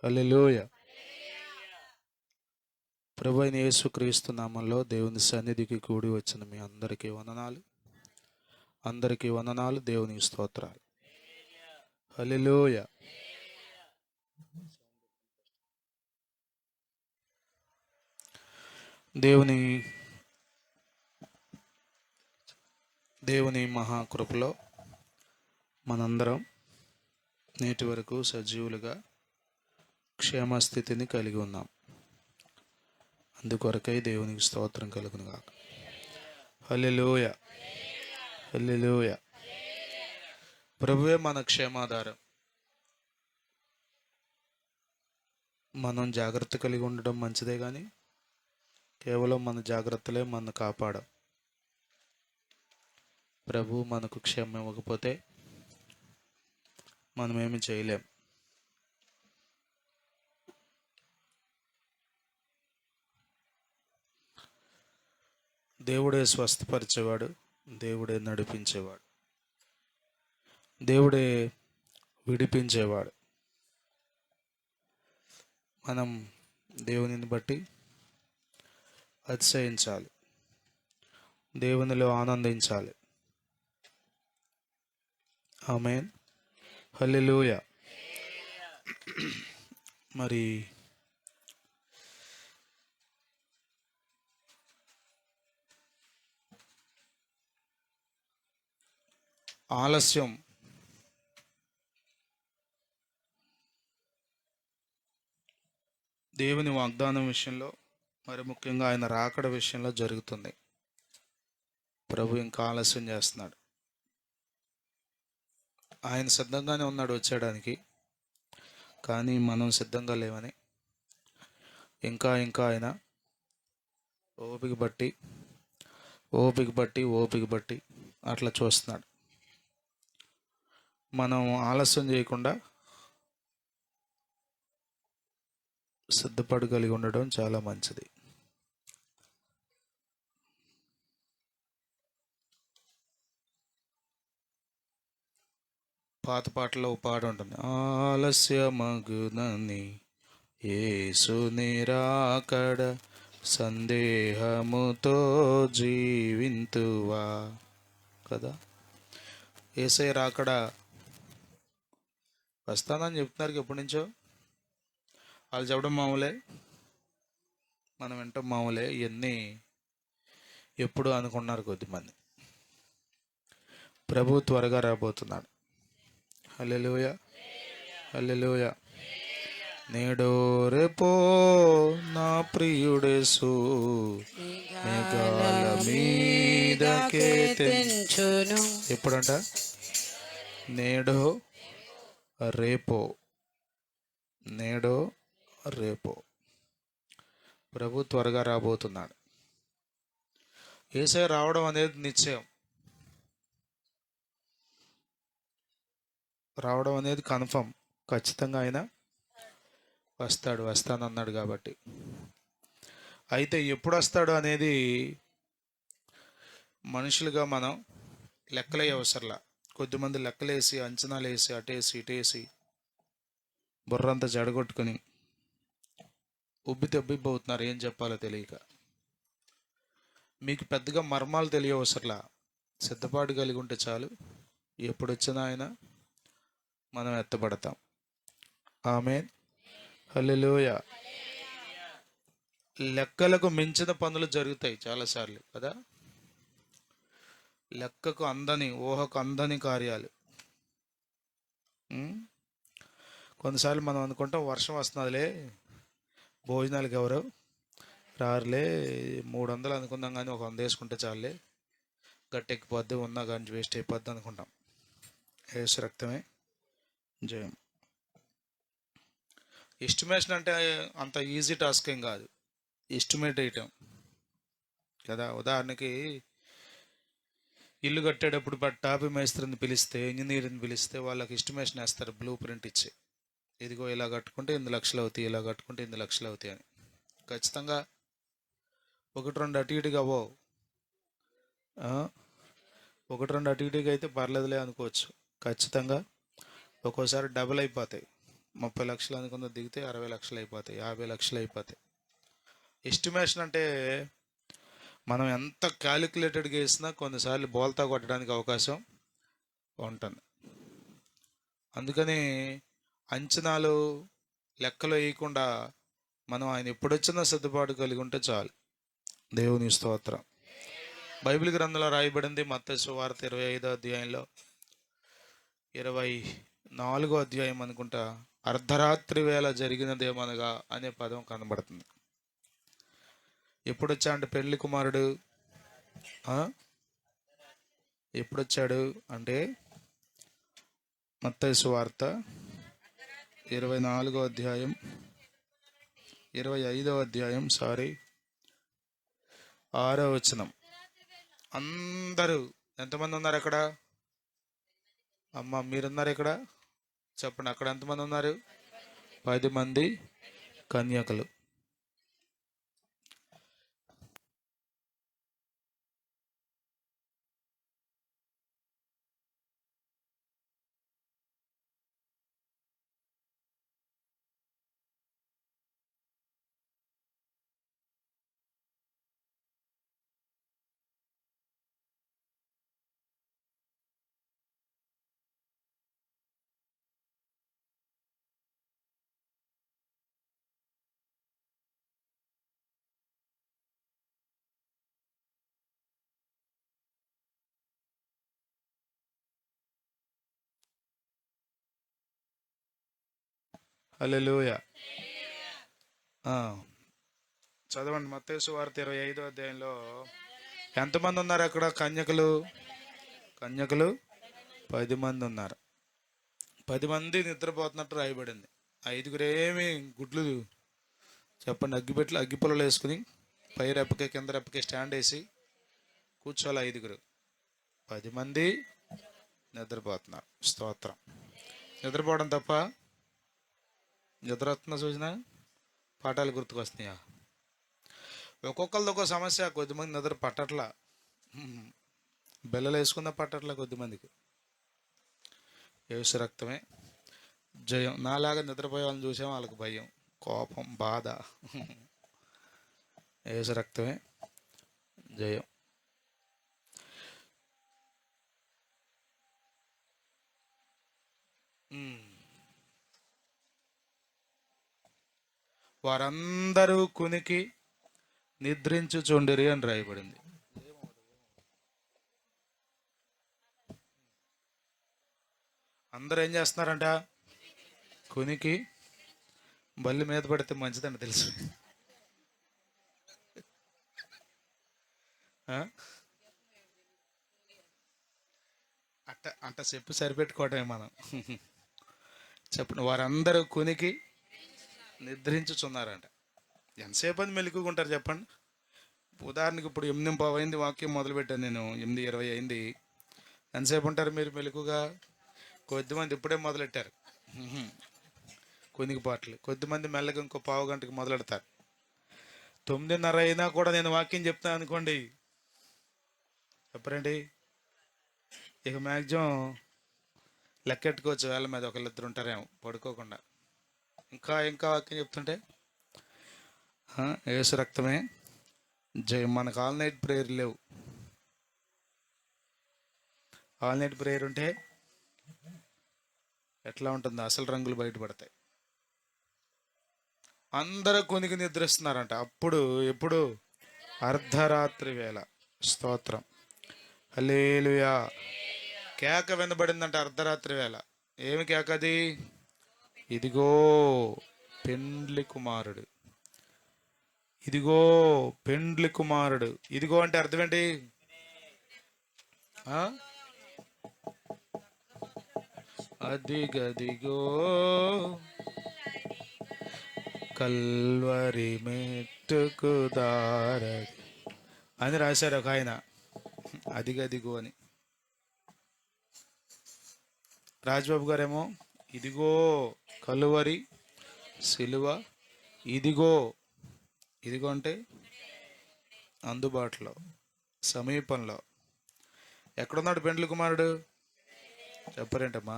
హల్లెలూయా. ప్రభు అయిన యేసుక్రీస్తు నామంలో దేవుని సన్నిధికి కూడి వచ్చిన మీ అందరికీ వందనాలు. అందరికీ వందనాలు. దేవునికి స్తోత్రాలు. హల్లెలూయా. దేవుని మహాకృపలో మనందరం నేటి వరకు సజీవులుగా క్షేమస్థితిని కలిగి ఉన్నాం. అందుకొరకై దేవునికి స్తోత్రం కలుగును గాక. హల్లెలూయా. హల్లెలూయా. ప్రభువే మన క్షేమాధారం. మనం జాగ్రత్త కలిగి ఉండడం మంచిదే, కానీ కేవలం మన జాగ్రత్తలే మనను కాపాడం. ప్రభు మనకు క్షేమం ఇవ్వకపోతే మనమేమి చేయలేం. దేవుడే స్వస్థపరిచేవాడు, దేవుడే నడిపించేవాడు, దేవుడే విడిపించేవాడు. మనం దేవునిని బట్టి అతిశయించాలి, దేవునిలో ఆనందించాలి. ఆమేన్. హల్లెలూయా. మరి ఆలస్యం దేవుని వాగ్దానం విషయంలో, మరి ముఖ్యంగా ఆయన రాకడ విషయంలో జరుగుతుంది. ప్రభు ఇంకా ఆలస్యం చేస్తున్నాడు. ఆయన సిద్ధంగానే ఉన్నాడు వచ్చేయడానికి, కానీ మనం సిద్ధంగా లేవని ఇంకా ఆయన ఓపిక బట్టి అట్లా చూస్తున్నాడు. మనం ఆలస్యం చేయకుండా సిద్ధపడగలిగి ఉండడం చాలా మంచిది. పాత పాటలో పాట ఉంటుంది, ఆలస్యమగునని యేసుని రాకడ సందేహముతో జీవింతువా కదా. యేసయ్య రాకడ వస్తానని చెప్తున్నారు ఎప్పటి నుంచో. వాళ్ళు చెప్పడం మామూలే, మనం వింటాం మామూలే. ఇవన్నీ ఎప్పుడు అనుకున్నారు కొద్దిమంది. ప్రభు త్వరగా రాబోతున్నాడు. హల్లెలూయా. హల్లెలూయా. నేడో రేపో నా ప్రియుడేసు మేఘాల మీదకే తెంచును. ఎప్పుడంట? నేడో రేపో ప్రభు త్వరగా రాబోతున్నాడు. యేసయ్య రావడం అనేది నిశ్చయం, రావడం అనేది కన్ఫర్మ్. ఖచ్చితంగా ఆయన వస్తానన్నాడు కాబట్టి. అయితే ఎప్పుడు వస్తాడు అనేది మనుషులుగా మనం లెక్కలే అవసరంలా. కొద్దిమంది లెక్కలేసి, అంచనాలు వేసి, అటేసి ఇటేసి బుర్రంతా జడగొట్టుకుని ఉబ్బితెబ్బిబ్బవుతున్నారు, ఏం చెప్పాలో తెలియక. మీకు పెద్దగా మర్మాలు తెలియవసరంలా, సిద్ధపాటు కలిగి ఉంటే చాలు. ఎప్పుడు వచ్చినా ఆయన మనం ఎత్తబడతాం. ఆమేన్. హల్లెలూయా. లెక్కలకు మించిన పనులు జరుగుతాయి చాలాసార్లు కదా. లెక్కకు అందని, ఊహకు అందని కార్యాలు. కొన్నిసార్లు మనం అనుకుంటాం వర్షం వస్తున్నదిలే, భోజనాలకు ఎవరు రారులే, 300 అనుకుందాం కానీ ఒక 100 వేసుకుంటే చాలులే, గట్టెక్కిపోద్ది, ఉన్నా కానీ వేస్ట్ అయిపోద్ది అనుకుంటాం. యేసు రక్తమే జయం. ఎస్టిమేషన్ అంటే అంత ఈజీ టాస్క్ ఏం కాదు, ఎస్టిమేట్ వేయటం కదా. ఉదాహరణకి ఇల్లు కట్టేటప్పుడు టాపీ మేస్త్రిని పిలిస్తే, ఇంజనీర్ని పిలిస్తే వాళ్ళకి ఎస్టిమేషన్ వేస్తారు, బ్లూ ప్రింట్ ఇచ్చి. ఇదిగో ఇలా కట్టుకుంటే 8 లక్షలు అవుతాయి, ఇలా కట్టుకుంటే 8 లక్షలు అవుతాయి అని. ఖచ్చితంగా 1-2 అటు ఇటుగా అవ్వవు. 1-2 అటు ఇటుగా అయితే పర్లేదులే అనుకోవచ్చు. ఖచ్చితంగా ఒక్కోసారి డబుల్ అయిపోతాయి. 30 లక్షలు అనుకుందా దిగితే 60 లక్షలు అయిపోతాయి, 50 లక్షలు అయిపోతాయి. ఎస్టిమేషన్ అంటే మనం ఎంత క్యాలిక్యులేటెడ్గా వేసినా కొన్నిసార్లు బోల్తా కొట్టడానికి అవకాశం ఉంటుంది. అందుకని అంచనాలు లెక్కలు వేయకుండా మనం ఆయన ఎప్పుడొచ్చినా సర్దుబాటు కలిగి ఉంటే చాలు. దేవుని స్తోత్రం. బైబిల్ గ్రంథంలో రాయబడింది మత్తయి సువార్త 25వ అధ్యాయంలో 24వ అధ్యాయం అనుకుంటా, అర్ధరాత్రి వేళ జరిగినదేమనగా అనే పదం కనబడుతుంది. ఎప్పుడొచ్చా అంటే పెళ్లి కుమారుడు ఎప్పుడొచ్చాడు అంటే మత్తయి సువార్త 24వ అధ్యాయం 25వ అధ్యాయం 6వ వచనం. అందరూ ఎంతమంది ఉన్నారు అక్కడ? అమ్మ మీరున్నారు ఇక్కడ, చెప్పండి. అక్కడ ఎంతమంది ఉన్నారు? 10 మంది కన్యకలు. హల్లెలూయా. చదవండి మత్తయి సువార్త 25వ అధ్యాయంలో ఎంతమంది ఉన్నారు అక్కడ? కన్యకలు 10 మంది ఉన్నారు. 10 మంది నిద్రపోతున్నట్టు రాయబడింది. 5గురు ఏమి గుడ్లు చెప్పండి అగ్గిపుల్లలు వేసుకుని పై రెప్పకి కింద రెప్పకి స్టాండ్ వేసి కూర్చోవాలి. 5గురు, 10 మంది నిద్రపోతున్నారు. స్తోత్రం. నిద్రపోవడం తప్ప నిద్ర వస్తున్నా చూసిన పాఠాలు గుర్తుకొస్తున్నాయా? ఒక్కొక్కరిది ఒక్కో సమస్య. కొద్దిమంది నిద్ర పట్టట్లా, బెల్లలు వేసుకున్న పట్టట్లా కొద్దిమందికి. యేసు రక్తమే జయం. నాలాగా నిద్రపోయే వాళ్ళని చూసాం, వాళ్ళకి భయం, కోపం, బాధ. యేసు రక్తమే జయం. వారందరూ కునికి నిద్రించుచుండిరి అని రాయబడింది. అందరూ ఏం చేస్తున్నారంట? కునికి. బల్లి మీద పడితే మంచిదని తెలుసు. అట్ట చెప్పి సరిపెట్టుకోవటమే మనం. చెప్పండి. వారందరూ కునికి నిద్రించుచున్నారంట. ఎంతసేపు అని మెలుగుకుంటారు చెప్పండి? ఉదాహరణకి ఇప్పుడు 8:15 అయింది, వాక్యం మొదలుపెట్టాను నేను. 8:20 అయింది. ఎంతసేపు ఉంటారు మీరు మెలుగుగా? కొద్దిమంది ఇప్పుడే మొదలెట్టారు కొనికి పాటలు. కొద్దిమంది మెల్లగా ఇంకో పావు గంటకి మొదలెడతారు. 9:30 అయినా కూడా నేను వాక్యం చెప్తాను అనుకోండి, చెప్పరండి. ఇక మ్యాక్సిమం లెక్కెట్టుకోవచ్చు, వేళ్ళ మీద ఒకళ్ళిద్దరు ఉంటారేమో పడుకోకుండా. ఇంకా వాక్యం చెప్తుంటే యేసు రక్తమే జయం. మనకు ఆల్ నైట్ ప్రేయర్ లేవు. ఆల్ నైట్ ప్రేయర్ ఉంటే ఎట్లా ఉంటుందో అసలు రంగులు బయటపడతాయి. అందరూ కొనికి నిద్రిస్తున్నారంట. అప్పుడు ఎప్పుడు? అర్ధరాత్రి వేళ. స్తోత్రం. హల్లెలూయా. కేక వినబడిందంట అర్ధరాత్రి వేళ. ఏమి కేక అది? ఇదిగో పెండ్లి కుమారుడు, ఇదిగో పెండ్లి కుమారుడు. ఇదిగో అంటే అర్థం ఏంటి? అదిగదిగో కల్వరి మెట్టుకు దారది అని రాశారు ఒక ఆయన. అదిగదిగో అని. రాజ్బాబు గారేమో ఇదిగో కలువరి సిలువ. ఇదిగో అంటే అందుబాటులో, సమీపంలో. ఎక్కడున్నాడు పెండ్లి కుమారుడు? చెప్పరేంటమ్మా?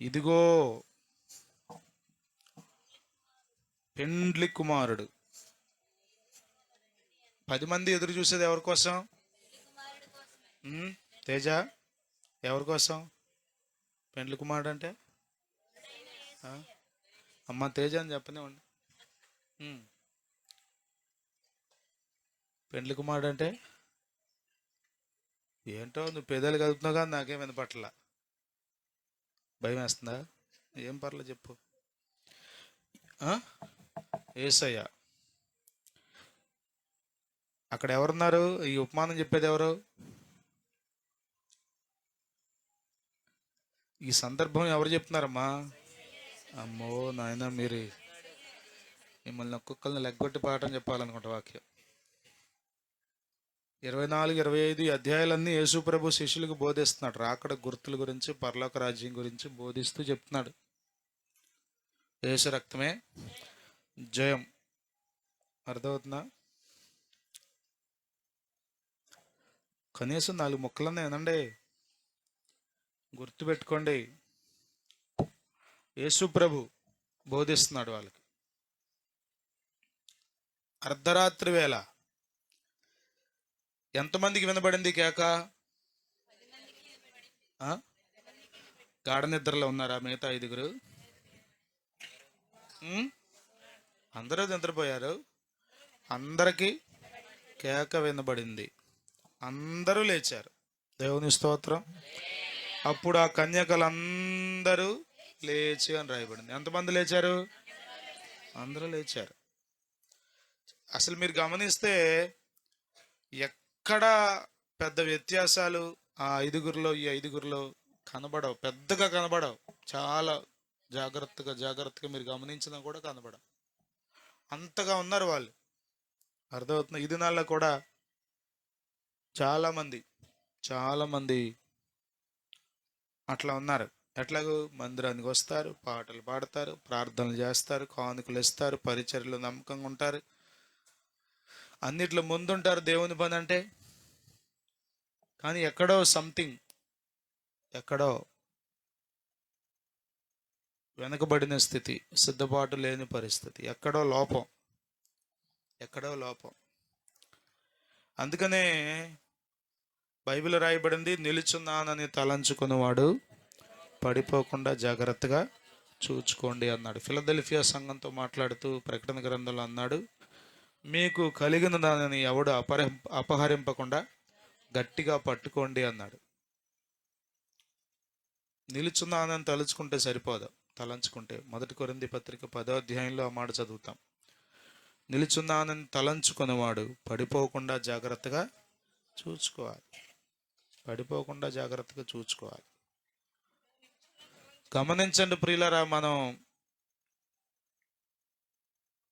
ఇదిగో పెండ్లి కుమారుడు. 10 మంది ఎదురు చూసేది ఎవరి కోసం? తేజ, ఎవరి కోసం పెండ్లి కుమారుడు అంటే? అమ్మ తేజ అని చెప్పనివ్వండి. పెండ్లి కుమారుడు అంటే ఏంటో, నువ్వు పేదలు కలుపుతున్నావు కానీ నాకేం వినపట్ల. భయం వేస్తుందా? ఏం పర్లేదు చెప్పు. యేసయ్య. అక్కడ ఎవరున్నారు? ఈ ఉపమానం చెప్పేది ఎవరు? ఈ సందర్భం ఎవరు చెప్తున్నారమ్మా? అమ్మో నాయన, మీరు మిమ్మల్ని ఒక్కొక్కరిని లెగ్గొట్టి పాఠం చెప్పాలనుకుంటా. వాక్యం 24, 25 అధ్యాయాలన్నీ యేసు ప్రభు శిష్యులకు బోధిస్తున్నాడు. రాకడ గుర్తుల గురించి, పరలోక రాజ్యం గురించి బోధిస్తూ చెప్తున్నాడు. యేసు రక్తమే జయం. అర్థమవుతుందా? కనీసం 4 ముక్కలన్నా వినండి, గుర్తుపెట్టుకోండి. యేసు ప్రభు బోధిస్తున్నాడు వాళ్ళకి. అర్ధరాత్రి వేళ ఎంతమందికి వినబడింది కేక? గాఢ నిద్రలో ఉన్నారా మిగతా 5గురు? అందరూ నిద్రపోయారు. అందరికీ కేక వినబడింది. అందరూ లేచారు. దేవుని స్తోత్రం. అప్పుడు ఆ కన్యకలందరూ లేచి అని రాయబడింది. ఎంతమంది లేచారు? అందరూ లేచారు. అసలు మీరు గమనిస్తే ఎక్కడ పెద్ద వ్యత్యాసాలు ఆ 5గురిలో ఈ 5గురిలో కనబడవు. పెద్దగా కనబడవు. చాలా జాగ్రత్తగా మీరు గమనించినా కూడా కనబడవు. అంతగా ఉన్నారు వాళ్ళు. అర్థమవుతుంది. ఈ దినాల్లో కూడా చాలా మంది అట్లా ఉన్నారు. ఎట్లాగూ మందిరానికి వస్తారు, పాటలు పాడతారు, ప్రార్థనలు చేస్తారు, కానుకలు ఇస్తారు, పరిచర్యలు నమ్మకంగా ఉంటారు, అన్నిట్లో ముందుంటారు దేవుని పని అంటే. కానీ ఎక్కడో సంథింగ్, ఎక్కడో వెనకబడిన స్థితి, సిద్ధపాటు లేని పరిస్థితి, ఎక్కడో లోపం. అందుకనే బైబిల్ రాయబడింది, నిలుచున్నానని తలంచుకున్నవాడు పడిపోకుండా జాగ్రత్తగా చూచుకోండి అన్నాడు. ఫిలదెల్ఫియా సంఘంతో మాట్లాడుతూ ప్రకటన గ్రంథంలో అన్నాడు, మీకు కలిగిన దానిని ఎవడు అపహరింపకుండా గట్టిగా పట్టుకోండి అన్నాడు. నిలుచున్నానని తలుచుకుంటే సరిపోదు, తలంచుకుంటే. 1 కొరింథీ పత్రిక 10వ అధ్యాయంలో ఆ మాట చదువుతాం. నిలుచున్నానని తలంచుకున్నవాడు పడిపోకుండా జాగ్రత్తగా చూచుకోవాలి. గమనించండి ప్రియులారా, మనం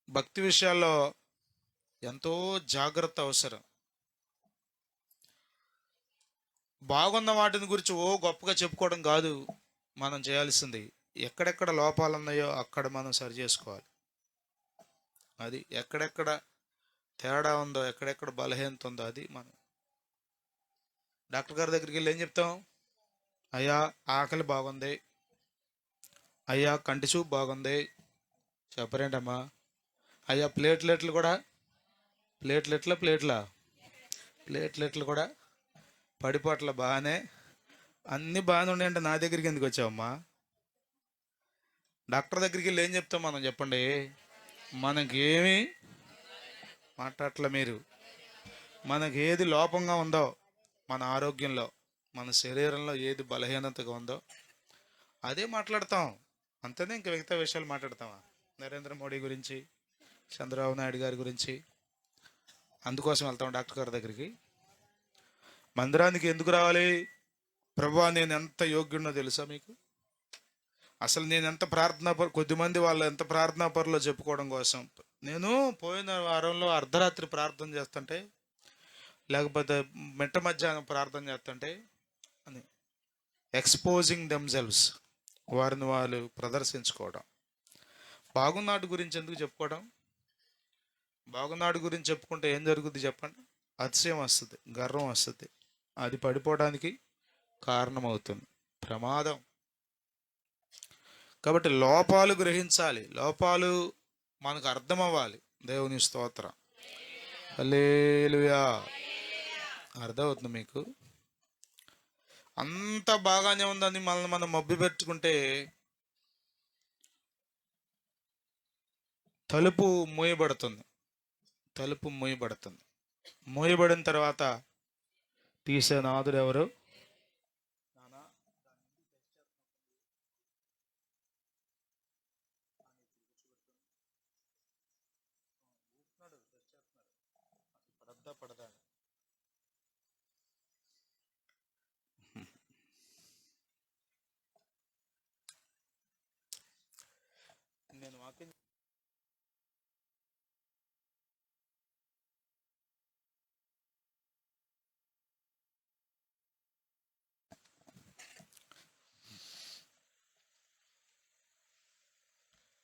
భక్తి విషయాల్లో ఎంతో జాగ్రత్త అవసరం. బాగున్న వాటిని గురించి గొప్పగా చెప్పుకోవడం కాదు మనం చేయాల్సింది. ఎక్కడెక్కడ లోపాలు ఉన్నాయో అక్కడ మనం సరి చేసుకోవాలి. అది ఎక్కడెక్కడ తేడా ఉందో, ఎక్కడెక్కడ బలహీనత ఉందో అది మనం. డాక్టర్ గారి దగ్గరికి వెళ్ళి ఏం చెప్తాం? అయ్యా ఆకలి బాగుంది, అయ్యా కంటి చూపు బాగుంది చెప్పరేంటమ్మా? అయ్యా ప్లేట్లెట్లు కూడా పడిపోట్ల బాగానే, అన్నీ బాగానే ఉన్నాయంటే నా దగ్గరికి ఎందుకు వచ్చావమ్మా? డాక్టర్ దగ్గరికి వెళ్ళి ఏం చెప్తాం మనం చెప్పండి? మనకేమి మాట్లాడట్లే మీరు. మనకి ఏది లోపంగా ఉందో మన ఆరోగ్యంలో, మన శరీరంలో ఏది బలహీనతగా ఉందో అదే మాట్లాడతాం. అంతేనే, ఇంక మిగతా విషయాలు మాట్లాడతామా? నరేంద్ర మోడీ గురించి, చంద్రబాబు నాయుడు గారి గురించి, అందుకోసం వెళ్తాం డాక్టర్ గారి దగ్గరికి. మందిరానికి ఎందుకు రావాలి? ప్రభువా నేను ఎంత యోగ్యుడినో తెలుసా మీకు? అసలు నేను ఎంత కొద్దిమంది వాళ్ళు ఎంత ప్రార్థనాపరులో చెప్పుకోవడం కోసం. నేను పోయిన వారంలో అర్ధరాత్రి ప్రార్థన చేస్తుంటే, లేకపోతే మిట్ట మధ్యాహ్నం ప్రార్థన చేస్తుంటే అని ఎక్స్పోజింగ్ దెమ్సెల్వ్స్, వారిని వాళ్ళు ప్రదర్శించుకోవడం. బాగున్నాడు గురించి ఎందుకు చెప్పుకోవడం? బాగున్నాడు గురించి చెప్పుకుంటే ఏం జరుగుతుంది చెప్పండి? అతిశయం వస్తుంది, గర్వం వస్తుంది. అది పడిపోవడానికి కారణమవుతుంది. ప్రమాదం. కాబట్టి లోపాలు గ్రహించాలి, లోపాలు మనకు అర్థం అవ్వాలి. దేవుని స్తోత్రం. హల్లెలూయా. అర్థమవుతుంది మీకు? అంత బాగానే ఉందని మనల్ని మనం మబ్బి పెట్టుకుంటే తలుపు మూయబడుతుంది. తలుపు మూయబడుతుంది. మూయబడిన తర్వాత తీసే నాదుడు ఎవరు? నేను వాకింగ్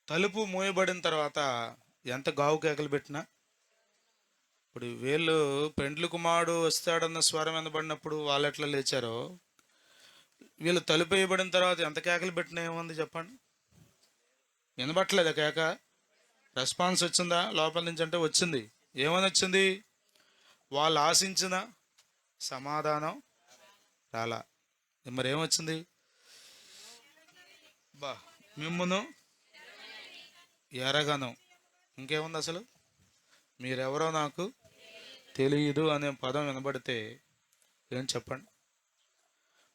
తలుపు మూయబడిన తర్వాత ఎంత గావు కేకలు పెట్టినా, ఇప్పుడు వీళ్ళు పెండ్లి కుమారుడు వస్తాడన్న స్వరం వినబడినప్పుడు వాళ్ళు ఎట్లా లేచారో, వీళ్ళు తలుపు వేయబడిన తర్వాత ఎంత కేకలు పెట్టినా ఏముంది చెప్పండి? వినబట్టలేదా కేక? రెస్పాన్స్ వచ్చిందా లోపల నుంచి? అంటే వచ్చింది. ఏమని వచ్చింది? వాళ్ళు ఆశించిన సమాధానం రాలా. మరి ఏమొచ్చింది? బా మిమ్మును ఎరగను. ఇంకేముంది అసలు? మీరెవరో నాకు తెలియదు అనే పదం వినబడితే ఏం చెప్పండి?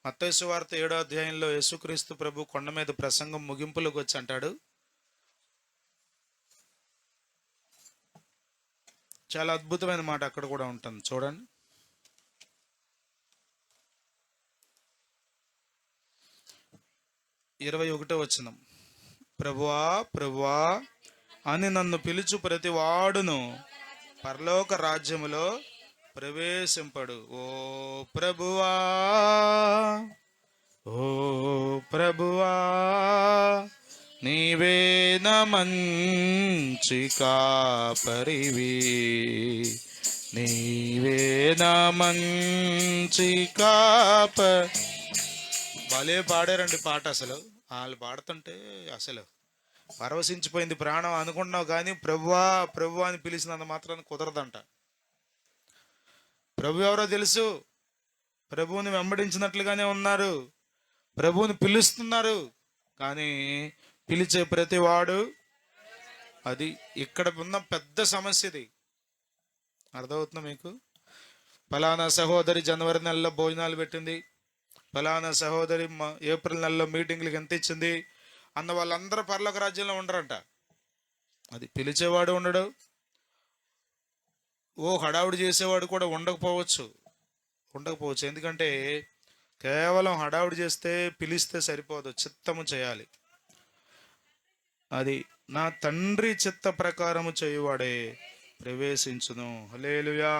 మత్తయి సువార్త 7వ అధ్యాయంలో యేసుక్రీస్తు ప్రభు కొండ మీద ప్రసంగం ముగింపులోకి వచ్చి అంటాడు, చాలా అద్భుతమైన మాట అక్కడ కూడా ఉంటుంది, చూడండి. 21వ వచనం. ప్రభువా ప్రభువా అని నన్ను పిలుచు ప్రతి వాడును పరలోక రాజ్యములో ప్రవేశింపడు. ఓ ప్రభువా, ఓ ప్రభువా, నీవే నా మంచి కాపరివి, నీవే నా మంచి భలే పాడారండి పాట. అసలు వాళ్ళు పాడుతుంటే అసలు పరవశించిపోయింది ప్రాణం అనుకుంటున్నావు, కానీ ప్రభువా ప్రభువా అని పిలిచినంత మాత్రాన్ని కుదరదంట. ప్రభు ఎవరో తెలుసు, ప్రభువుని వెంబడించినట్లుగానే ఉన్నారు, ప్రభువుని పిలుస్తున్నారు, కానీ పిలిచే ప్రతివాడు, అది ఇక్కడ ఉన్న పెద్ద సమస్య. ఇది అర్థమవుతుందా మీకు? ఫలానా సహోదరి జనవరి నెలలో భోజనాలు పెట్టింది, ఫలానా సహోదరి ఏప్రిల్ నెలలో మీటింగ్లకు ఎంత ఇచ్చింది అన్న వాళ్ళందరూ పరలోక రాజ్యంలో ఉండరంట. అది పిలిచేవాడు ఉండడు, ఓ హడావుడి చేసేవాడు కూడా ఉండకపోవచ్చు. ఎందుకంటే కేవలం హడావుడి చేస్తే, పిలిస్తే సరిపోదు, చిత్తము చేయాలి. అది నా తండ్రి చిత్త ప్రకారము చేయువాడే ప్రవేశించును. హల్లెలూయా.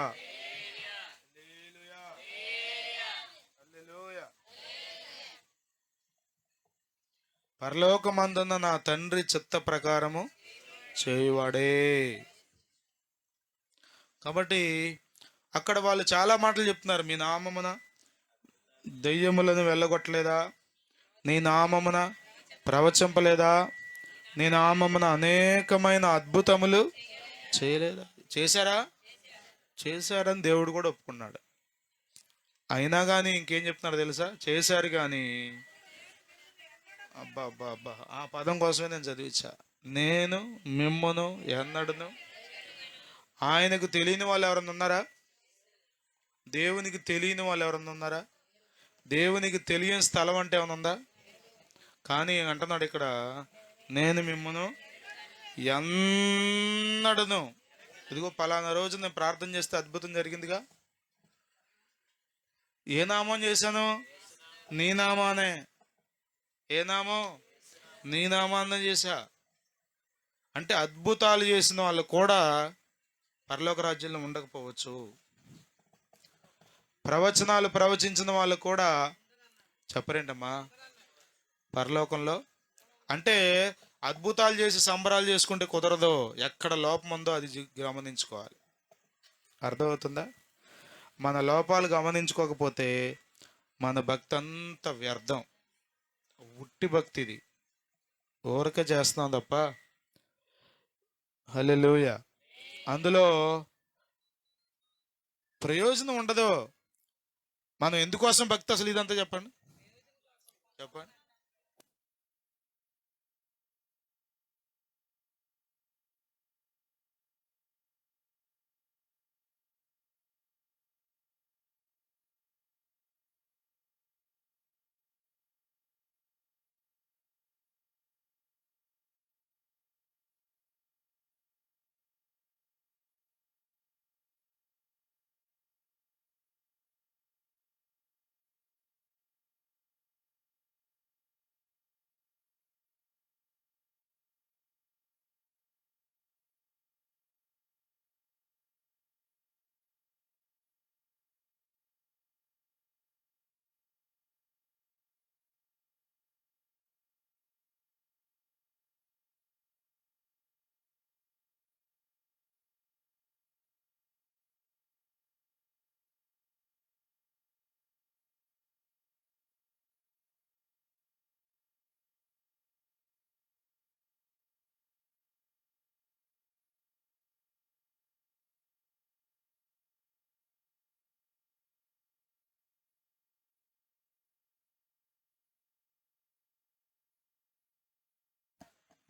పరలోకమందున్న నా తండ్రి చిత్త ప్రకారము చేయువాడే. కాబట్టి అక్కడ వాళ్ళు చాలా మాటలు చెప్తున్నారు. మీ నామమున దెయ్యములను వెళ్ళగొట్టలేదా? నీ నామమున ప్రవచింపలేదా? నీ నామమున అనేకమైన అద్భుతములు చేయలేదా? చేశారా? చేశారని దేవుడు కూడా ఒప్పుకున్నాడు. అయినా కానీ ఇంకేం చెప్తున్నాడు తెలుసా? చేశారు కానీ, అబ్బా అబ్బా అబ్బా, ఆ పదం కోసమే నేను చదివించా. నేను మిమ్మును ఎన్నడను. ఆయనకు తెలియని వాళ్ళు ఎవరన్నా ఉన్నారా? దేవునికి తెలియని వాళ్ళు ఎవరన్నా ఉన్నారా? దేవునికి తెలియని స్థలం అంటే ఏమైనా ఉందా? కానీ అంటున్నాడు ఇక్కడ, నేను మిమ్మును ఎన్నడను. ఇదిగో పలానా రోజు నేను ప్రార్థన చేస్తే అద్భుతం జరిగిందిగా. ఏ నామం చేశాను? నీ నామానే. ఏ నామం? నీ నామాన్నే చేశా. అంటే అద్భుతాలు చేసిన వాళ్ళు కూడా పరలోక రాజ్యంలో ఉండకపోవచ్చు. ప్రవచనాలు ప్రవచించిన వాళ్ళు కూడా చెప్పరేంటమ్మా పరలోకంలో. అంటే అద్భుతాలు చేసి సంబరాలు చేసుకుంటే కుదరదు, ఎక్కడ లోపం ఉందో అది గమనించుకోవాలి. అర్థమవుతుందా? మన లోపాలు గమనించుకోకపోతే మన భక్తి అంతా వ్యర్థం, ఉట్టి భక్తిది. ఊరకే చేస్తున్నాం తప్ప. హల్లెలూయా. అందులో ప్రయోజనం ఉండదు. మనం ఎందుకోసం భక్తి అసలు ఇదంతా చెప్పండి, చెప్పండి.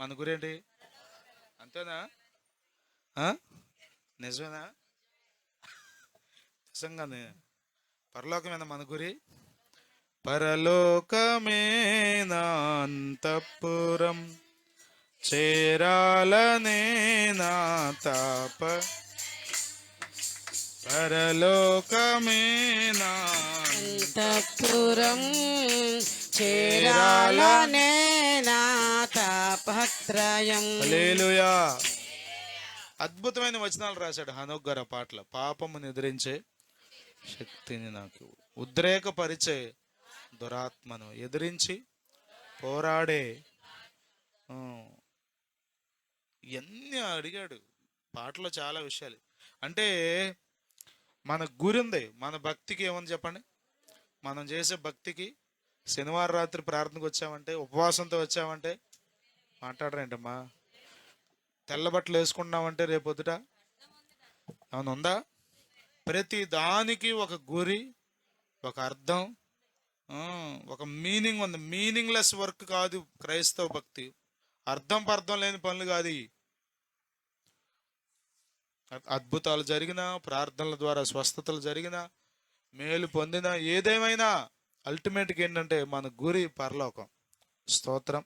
మన గురేంటి? అంతేనా? ఆ? నిజమేనా? నిజంగానే పరలోకమేనా మన గురి? పరలోకమే నా అంతఃపురం, చేరాలనే నా తాప. పరలోకమే నా అంతఃపురం, చేరాలనే నా తాపత్రయం. హల్లెలూయా. అద్భుతమైన వచనాలు రాశాడు హనోక్ గారు ఆ పాటలో. పాపమును ఎదిరించే శక్తిని నాకు, ఉద్రేకపరిచే దురాత్మను ఎదిరించి పోరాడే, ఆ, ఇవన్నీ అడిగాడు పాటలో చాలా విషయాలు. అంటే మన గురింది, మన భక్తికి ఏమని చెప్పండి. మనం చేసే భక్తికి శనివారం రాత్రి ప్రార్థనకు వచ్చామంటే, ఉపవాసంతో వచ్చామంటే, మాట్లాడరేంటమ్మా? తెల్ల బట్టలు వేసుకుంటున్నామంటే రేపొద్దుట ఏమైనా ఉందా? ప్రతి దానికి ఒక గురి, ఒక అర్థం, ఆ, ఒక మీనింగ్ ఉంది. మీనింగ్లెస్ వర్క్ కాదు క్రైస్తవ భక్తి. అర్థం పర్థం లేని పనులు కాదు ఇవి. అద్భుతాలు జరిగిన, ప్రార్థనల ద్వారా స్వస్థతలు జరిగిన, మేలు పొందిన, ఏదేమైనా అల్టిమేట్గా ఏంటంటే మన గురి పరలోకం. స్తోత్రం.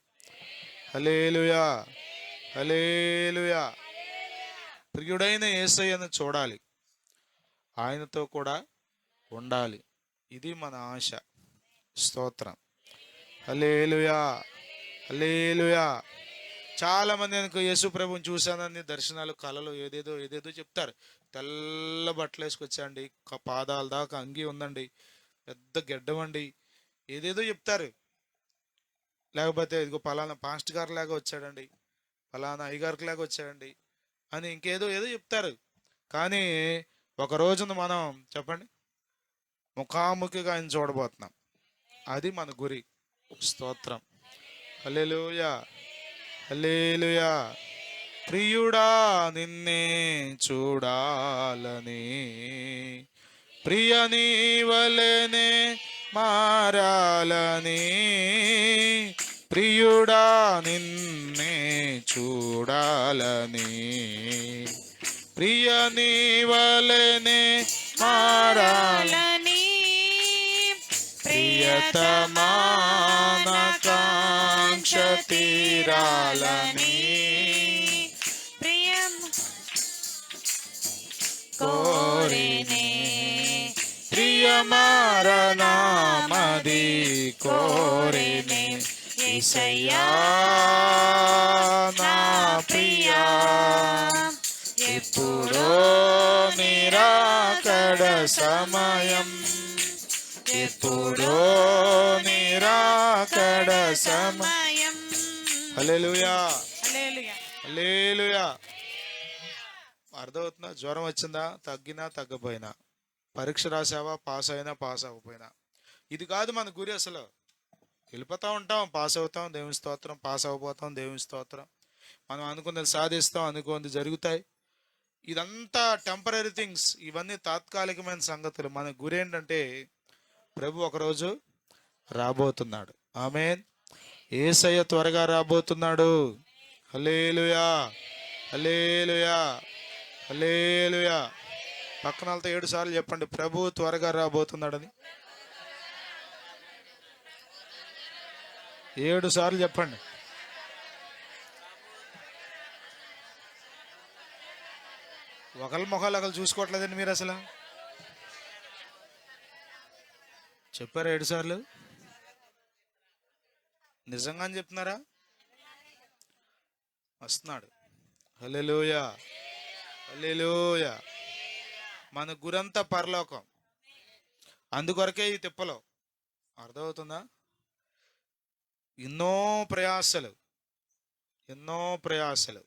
హల్లెలూయా, హల్లెలూయా. ప్రియుడైన యేసయ్యను చూడాలి, ఆయనతో కూడా ఉండాలి. ఇది మన ఆశ. స్తోత్రం. హల్లెలూయా, హల్లెలూయా. చాలా మంది అనుకో యేసు ప్రభుని చూశానని దర్శనాలు, కళలు, ఏదేదో ఏదేదో చెప్తారు. తెల్ల బట్టలు వేసుకొచ్చాండి, పాదాల దాకా అంగి ఉందండి, పెద్ద గెడ్డమండి, ఏదేదో చెప్తారు. లేకపోతే ఇదిగో పలానా పాస్ట్ గారు లాగా వచ్చాడండి, పలానా అయ్యగారికి లాగా వచ్చాడండి అని ఇంకేదో ఏదో చెప్తారు. కానీ ఒక రోజున మనం చెప్పండి ముఖాముఖిగా ఆయన చూడబోతున్నాం. అది మన గురి. స్తోత్రం. హల్లెలూయా, హల్లెలూయా. ప్రియుడా నిన్నే చూడాలని, ప్రియ నీవలనే మారాలని, ప్రియుడా నిన్నే చూడాలని, ప్రియ నీవలనే మారాలని, ప్రియతమానకాంక్ష తీరాలని కోరినే, ప్రియమారనామది కోరినే. యేసయ్యా నా ప్రియా, ఎప్పుడో నిరాకడ సమయం, ఎప్పుడో నిరాకడ సమయం. హల్లెలూయా, హల్లెలూయా. హల్లెలూయా. అర్థమవుతుందా? జ్వరం వచ్చిందా, తగ్గినా తగ్గపోయినా, పరీక్ష రాసావా, పాస్ అయినా పాస్ అవ్వకపోయినా, ఇది కాదు మన గురి అసలు. వెళ్ళిపోతూ ఉంటాం, పాస్ అవుతాం, దేవుని స్తోత్రం, పాస్ అవ్వబోతాం, దేవుని స్తోత్రం. మనం అనుకున్నది సాధిస్తాం, అనుకున్నది జరుగుతాయి. ఇదంతా టెంపరీ థింగ్స్, ఇవన్నీ తాత్కాలికమైన సంగతులు. మన గురి ఏంటంటే ప్రభు ఒకరోజు రాబోతున్నాడు. ఆమేన్. యేసయ్య త్వరగా రాబోతున్నాడు. హల్లెలూయా, హల్లెలూయా, హల్లెలూయా. పక్కన వాళ్ళతో 7 సార్లు చెప్పండి, ప్రభు త్వరగా రాబోతున్నాడని. 7 సార్లు చెప్పండి. ఒకళ్ళ మొహాలు ఒకళ్ళు చూసుకోవట్లేదండి మీరు అసలు. చెప్పారా 7 సార్లు? నిజంగా అని చెప్తున్నారా? వస్తున్నాడు. హల్లెలూయా, హల్లెలూయా. మన గురంతా పరలోకం. అందుకొరకే ఈ తిప్పలు. అర్థమవుతుందా? ఎన్నో ప్రయాసలు, ఎన్నో ప్రయాసలు,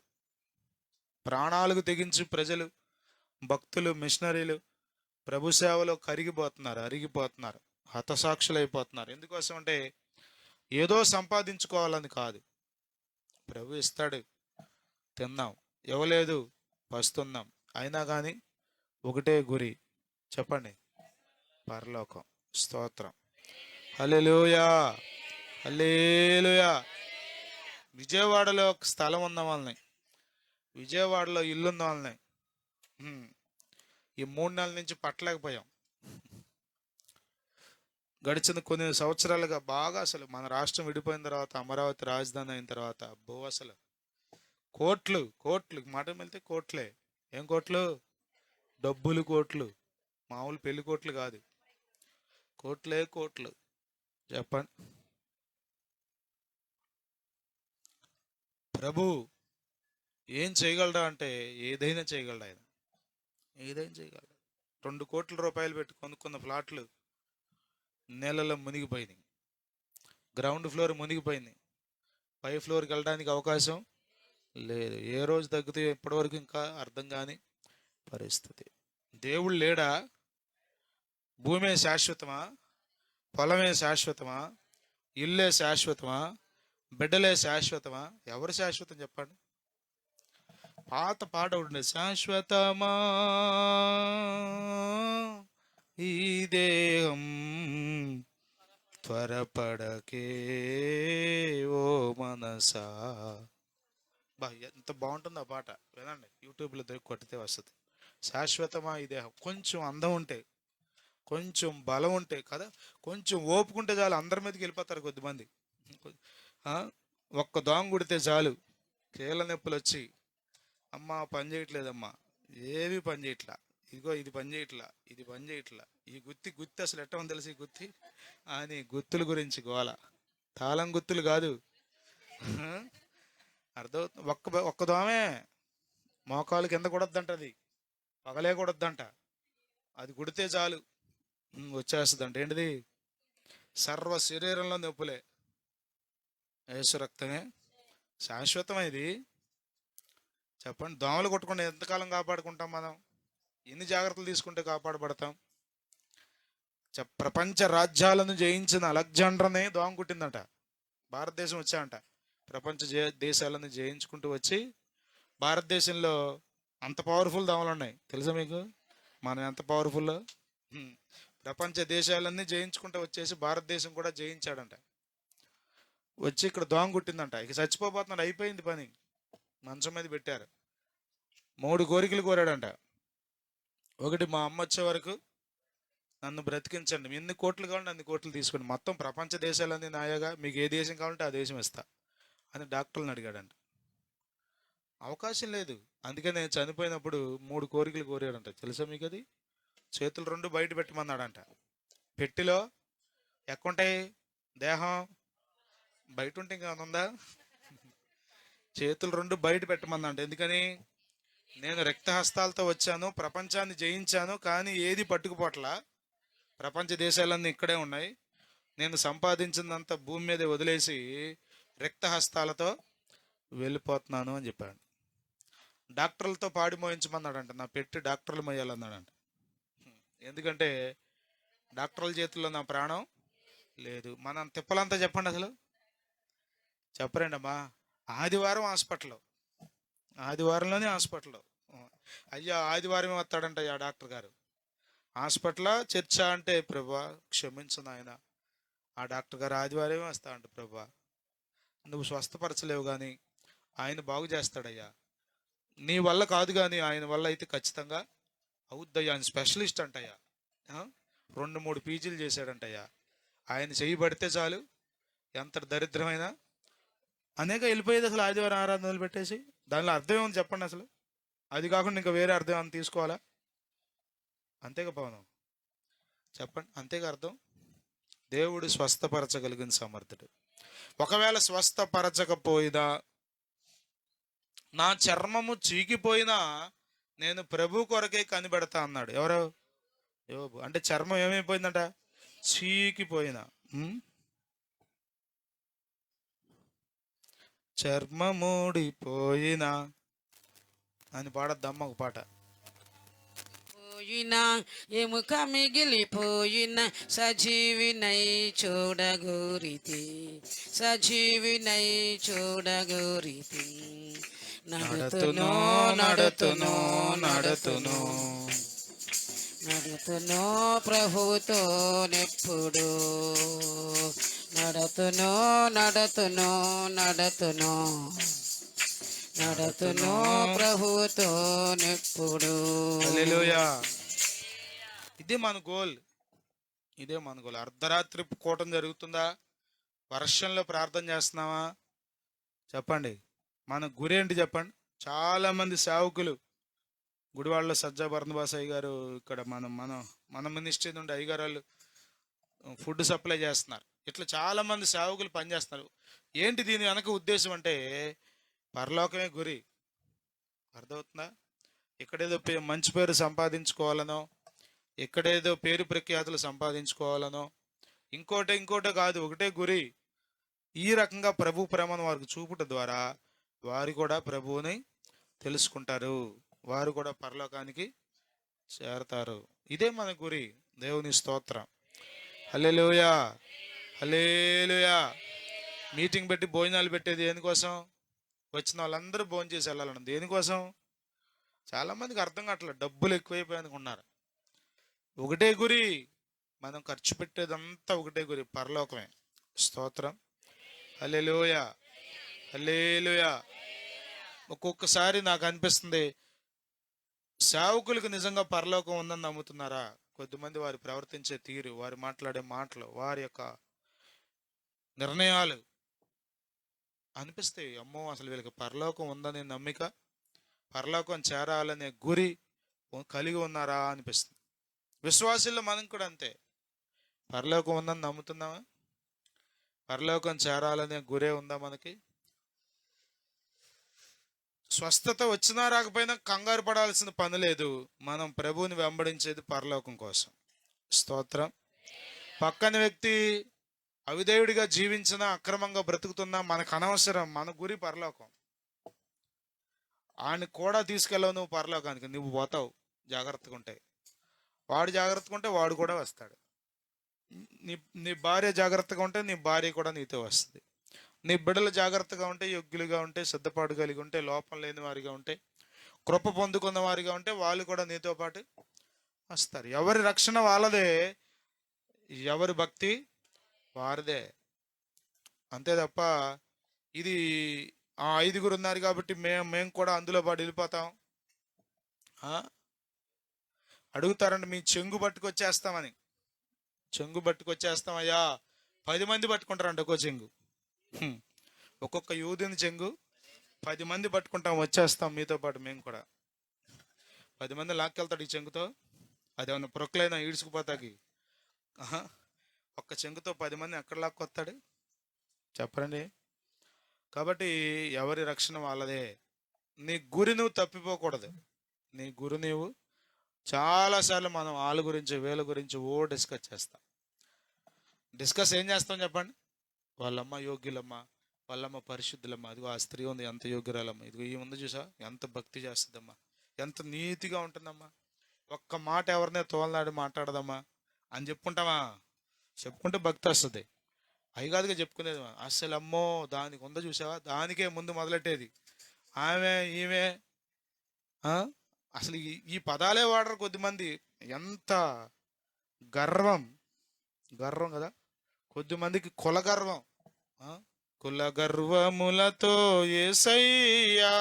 ప్రాణాలకు తెగించి ప్రజలు, భక్తులు, మిషనరీలు ప్రభు సేవలో కరిగిపోతున్నారు, అరిగిపోతున్నారు, హతసాక్షులు అయిపోతున్నారు. ఎందుకోసం అంటే ఏదో సంపాదించుకోవాలని కాదు. ప్రభు ఇస్తాడు, తిన్నాం, ఇవ్వలేదు పస్తున్నాం. అయినా కానీ ఒకటే గురి, చెప్పండి, పరలోకం. స్తోత్రం. హల్లెలూయా, హల్లెలూయా. విజయవాడలో ఒక స్థలం ఉన్న వాళ్ళని, విజయవాడలో ఇల్లున్న వాళ్ళని ఈ 3 నెలల నుంచి పట్టలేకపోయాం. గడిచిన కొన్ని సంవత్సరాలుగా బాగా అసలు మన రాష్ట్రం విడిపోయిన తర్వాత, అమరావతి రాజధాని అయిన తర్వాత అసలు కోట్లు కోట్లు, మాట వెళ్తే కోట్లే. ఏం కోట్లు? డబ్బులు కోట్లు. మామూలు పెళ్లి కోట్లు కాదు, కోట్లే కోట్లు. చెప్పండి. ప్రభు ఏం చేయగలడా అంటే ఏదైనా చేయగలడు ఆయన, ఏదైనా చేయగలడు. 2 కోట్ల రూపాయలు పెట్టి కొనుక్కున్న ప్లాట్లు నేలలో మునిగిపోయినాయి, గ్రౌండ్ ఫ్లోర్ మునిగిపోయింది, పై ఫ్లోర్కి వెళ్ళడానికి అవకాశం లేదు. ఏ రోజు తగ్గుతాయో ఇప్పటివరకు ఇంకా అర్థం కాని పరిస్థితి. దేవుడు లేడా? భూమే శాశ్వతమా? పొలమే శాశ్వతమా? ఇల్లే శాశ్వతమా? బిడ్డలే శాశ్వతమా? ఎవరు శాశ్వతం చెప్పండి? పాత పాట ఉండే, శాశ్వతమా ఈ దేహం త్వరపడకే ఓ మనసా. బా ఎంత బాగుంటుందో ఆ పాట, వినండి, యూట్యూబ్లో దొరికి కొట్టితే వస్తుంది. శాశ్వతమా ఈ దేహం. కొంచెం అందం ఉంటే, కొంచెం బలం ఉంటే కదా, కొంచెం ఓపుకుంటే చాలు, అందరి మీదకి వెళ్ళిపోతారు కొద్దిమంది. ఒక్క దోమ కుడితే చాలు కీళ్ళ నొప్పులు వచ్చి, అమ్మ పని చేయట్లేదమ్మా, ఏవి పని చేయట్లా, ఇదిగో ఇది పని చేయట్లా, ఇది పని చేయట్లా, ఈ గుత్తి గుత్తి అసలు ఎట్ట ఉంది తెలిసి గుత్తి అని గుత్తుల గురించి గోల. తాళం గుత్తులు కాదు. అర్థమవుతుంది. ఒక్క దోమే మోకాలు కింద కొడద్దంటది, పగలే కొడద్దంట. అది కుడితే చాలు వచ్చేస్తుందంట. ఏంటిది? సర్వ శరీరంలో నొప్పులే. యేసు రక్తమే శాశ్వతం. ఇది చెప్పండి. దోమలు కొట్టకుండా ఎంతకాలం కాపాడుకుంటాం మనం? ఎన్ని జాగ్రత్తలు తీసుకుంటే కాపాడబడతాం? ప్రపంచ రాజ్యాలను జయించిన అలెగ్జాండర్ని దోమ కుట్టిందంట. భారతదేశం వచ్చాయంట. ప్రపంచ దేశాలను జయించుకుంటూ వచ్చి భారతదేశంలో అంత పవర్ఫుల్ దోమలు ఉన్నాయి తెలుసా మీకు? మనం ఎంత పవర్ఫుల్? ప్రపంచ దేశాలన్నీ జయించుకుంటూ వచ్చేసి భారతదేశం కూడా జయించాడంట. వచ్చి ఇక్కడ దోమ కుట్టిందంట. ఇక చచ్చిపోతున్నాడు, అయిపోయింది పని. మంచం మీద పెట్టారు. 3 కోరికలు కోరాడంట. ఒకటి, మా అమ్మ వచ్చే వరకు నన్ను బ్రతికించండి, ఎన్ని కోట్లు కావాలంటే అన్ని కోట్లు తీసుకోండి, మొత్తం ప్రపంచ దేశాలన్నీ నాయగా, మీకు ఏ దేశం కావాలంటే ఆ దేశం ఇస్తా అని డాక్టర్లను అడిగాడంట. అవకాశం లేదు. అందుకే నేను చనిపోయినప్పుడు 3 కోరికలు కోరాడంట. తెలుసా మీకు అది? చేతులు 2 బయట పెట్టమన్నాడంట. పెట్టిలో ఎక్కుంటాయి, దేహం బయట ఉంటే ఇంకా ఉందా? చేతులు 2 బయట పెట్టమన్నాడు. ఎందుకని? నేను రక్తహస్తాలతో వచ్చాను, ప్రపంచాన్ని జయించాను, కానీ ఏది పట్టుకుపోట్లా, ప్రపంచ దేశాలన్నీ ఇక్కడే ఉన్నాయి, నేను సంపాదించిందంతా భూమి మీదే వదిలేసి రక్తహస్తాలతో వెళ్ళిపోతున్నాను అని చెప్పాడు. డాక్టర్లతో పాడి మోయించమన్నాడంట. నా పెట్టి డాక్టర్లు మోయాలన్నాడంట. ఎందుకంటే డాక్టర్ల చేతుల్లో నా ప్రాణం లేదు. మనం తిప్పలంతా చెప్పండి అసలు. చెప్పరండి అమ్మా. ఆదివారం హాస్పిటల్, ఆదివారంలోనే హాస్పిటల్. అయ్యా ఆదివారమే వస్తాడంట ఆ డాక్టర్ గారు. హాస్పిటల్ చర్చా అంటే ప్రభా క్షమించు నాయన, ఆ డాక్టర్ గారు ఆదివారమే వస్తా అంట ప్రభా. నువ్వు స్వస్థపరచలేవు కానీ ఆయన బాగు చేస్తాడయ్యా. నీ వల్ల కాదు కానీ ఆయన వల్ల అయితే ఖచ్చితంగా అవుద్దయ్యా. ఆయన స్పెషలిస్ట్ అంటయ్యా. ఆ? 2-3 పీజీలు చేశాడంటయ్యా. ఆయన చేయబడితే చాలు ఎంత దరిద్రమైనా అనేక వెళ్ళిపోయేది అసలు ఆదివారం ఆరాధనలు పెట్టేసి. దానిలో అర్థం ఏముంది చెప్పండి అసలు. అది కాకుండా ఇంకా వేరే అర్థం ఏమైనా తీసుకోవాలా? అంతేగా పవనం, చెప్పండి. అంతేగా అర్థం. దేవుడు స్వస్థపరచగలిగిన సమర్థుడు. ఒకవేళ స్వస్థపరచకపోయినా, నా చర్మము చీకిపోయినా నేను ప్రభు కొరకే కనిపెడతా అన్నాడు. ఎవరు? యోబు. అంటే చర్మం ఏమైపోయిందంట? చీకిపోయినా. చర్మమూడిపోయినా అని పాడద్దమ్మ ఒక పాట. పోయిన ఎముక మిగిలిపోయిన సజీవినై చూడగోరితి, సజీవినై చూడగోరితి. నడుతును నడుతును నడుతును నడుతును ప్రభువుతో నెప్పుడు, నడుతును నడుతును నడుతును నడుతును ప్రభువుతో నెప్పుడు. హల్లెలూయా. ఇదే మన గోల్, ఇదే మన గోల్. అర్ధరాత్రి కూటం జరుగుతుందా? వర్షంలో ప్రార్థన చేస్తున్నావా? చెప్పండి. మన గురి ఏంటి చెప్పండి. చాలా మంది సేవకులు గుడివాడలో సజ్జా భరణబాస్ అయ్య గారు, ఇక్కడ మనం మనం మన మినిస్ట్రీ నుండి అయ్యగారు వాళ్ళు ఫుడ్ సప్లై చేస్తున్నారు. ఇట్లా చాలా మంది సేవకులు పనిచేస్తున్నారు. ఏంటి దీని వెనక ఉద్దేశం అంటే పరలోకమే గురి. అర్థమవుతుందా? ఇక్కడేదో మంచి పేరు సంపాదించుకోవాలనో, ఇక్కడేదో పేరు ప్రఖ్యాతులు సంపాదించుకోవాలనో, ఇంకోటే కాదు, ఒకటే గురి. ఈ రకంగా ప్రభు ప్రేమను వారికి చూపుట ద్వారా వారు కూడా ప్రభువుని తెలుసుకుంటారు, వారు కూడా పరలోకానికి చేరతారు. ఇదే మన గురి. దేవుని స్తోత్రం. హల్లెలూయా, హల్లెలూయా. మీటింగ్ పెట్టి భోజనాలు పెట్టేది దేనికోసం? వచ్చిన వాళ్ళందరూ భోజనం చేసి వెళ్ళాలన్న దేనికోసం? చాలామందికి అర్థం కావట్లేదు. డబ్బులు ఎక్కువైపోయి అనుకున్నారు. ఒకటే గురి. మనం ఖర్చు పెట్టేదంతా ఒకటే గురి, పరలోకమే. స్తోత్రం. హల్లెలూయా, హల్లెలూయా. ఒక్కొక్కసారి నాకు అనిపిస్తుంది, సేవకులకు నిజంగా పరలోకం ఉందని నమ్ముతున్నారా? కొద్దిమంది వారు ప్రవర్తించే తీరు, వారు మాట్లాడే మాటలు, వారి యొక్క నిర్ణయాలు అనిపిస్తాయి, అమ్మో అసలు వీళ్ళకి పరలోకం ఉందనే నమ్మిక, పరలోకం చేరాలనే గురి కలిగి ఉన్నారా అనిపిస్తుంది. విశ్వాసుల్లో మనం కూడా అంతే. పరలోకం ఉందని నమ్ముతున్నామా? పరలోకం చేరాలనే గురే ఉందా మనకి? స్వస్థత వచ్చినా రాకపోయినా కంగారు పడాల్సిన పని లేదు. మనం ప్రభువుని వెంబడించేది పరలోకం కోసం. స్తోత్రం. పక్కన వ్యక్తి అవిధేయుడిగా జీవించినా, అక్రమంగా బ్రతుకుతున్నా మనకు అనవసరం. మన గురి పరలోకం. ఆయన కూడా తీసుకెళ్ళవు నువ్వు పరలోకానికి, నువ్వు పోతావు జాగ్రత్తగా ఉంటే. వాడు జాగ్రత్తగా ఉంటే వాడు కూడా వస్తాడు. నీ నీ భార్య జాగ్రత్తగా ఉంటే నీ భార్య కూడా నీతో వస్తుంది. నీ బిడ్డలు జాగ్రత్తగా ఉంటే, యోగ్యులుగా ఉంటే, సిద్ధపాటు కలిగి ఉంటే, లోపం లేని వారిగా ఉంటే, కృప పొందుకున్న వారిగా ఉంటే వాళ్ళు కూడా నీతో పాటు వస్తారు. ఎవరి రక్షణ వాళ్ళదే, ఎవరి భక్తి వారిదే. అంతే తప్ప ఇది 5 ఉన్నారు కాబట్టి మేము కూడా అందులో పాటు వెళ్ళిపోతాం. అడుగుతారండి, మీ చెంగు పట్టుకొచ్చేస్తామని. చెంగు పట్టుకొచ్చేస్తామయ్యా. 10 మంది పట్టుకుంటారంట ఒక్కో చెంగు. ఒక్కొక్క యూదుని చెంగు 10 మంది పట్టుకుంటాం, వచ్చేస్తాం మీతో పాటు మేము కూడా. 10 మంది లాక్కెళ్తాడు ఈ చెంగుతో. అదేమన్నా ప్రొక్లైనా ఈడ్చుకుపోతాకి? ఒక్క చెంగుతో 10 మంది ఎక్కడ లాక్కొస్తాడు చెప్పండి. కాబట్టి ఎవరి రక్షణ వాళ్ళదే. నీ గురి నువ్వు తప్పిపోకూడదు. నీ గురి నీవు. చాలాసార్లు మనం వాళ్ళ గురించి వీళ్ళ గురించి డిస్కస్ చేస్తాం. డిస్కస్ ఏం చేస్తాం చెప్పండి? వాళ్ళమ్మ యోగ్యులమ్మ, వాళ్ళమ్మ పరిశుద్ధులమ్మ, అదిగో ఆ స్త్రీ ఉంది ఎంత యోగ్యురాలమ్మ, ఇదిగో ఈ ఉంది చూసా ఎంత భక్తి చేస్తుందమ్మా, ఎంత నీతిగా ఉంటుందమ్మా, ఒక్క మాట ఎవరినే తోలనాడి మాట్లాడదమ్మా అని చెప్పుకుంటామా? చెప్పుకుంటే భక్తి వస్తుంది. అవి కాదుగా చెప్పుకునేది. అసలు అమ్మో దానికి ఉందో చూసావా, దానికే ముందు మొదలెట్టేది ఆమె ఈమె. ఆ? అసలు ఈ పదాలే వాడరు కొద్దిమంది. ఎంత గర్వం, గర్వం కదా కొద్దిమందికి, కుల గర్వం. ఆ? కుల గర్వములతో యేసయ్యా.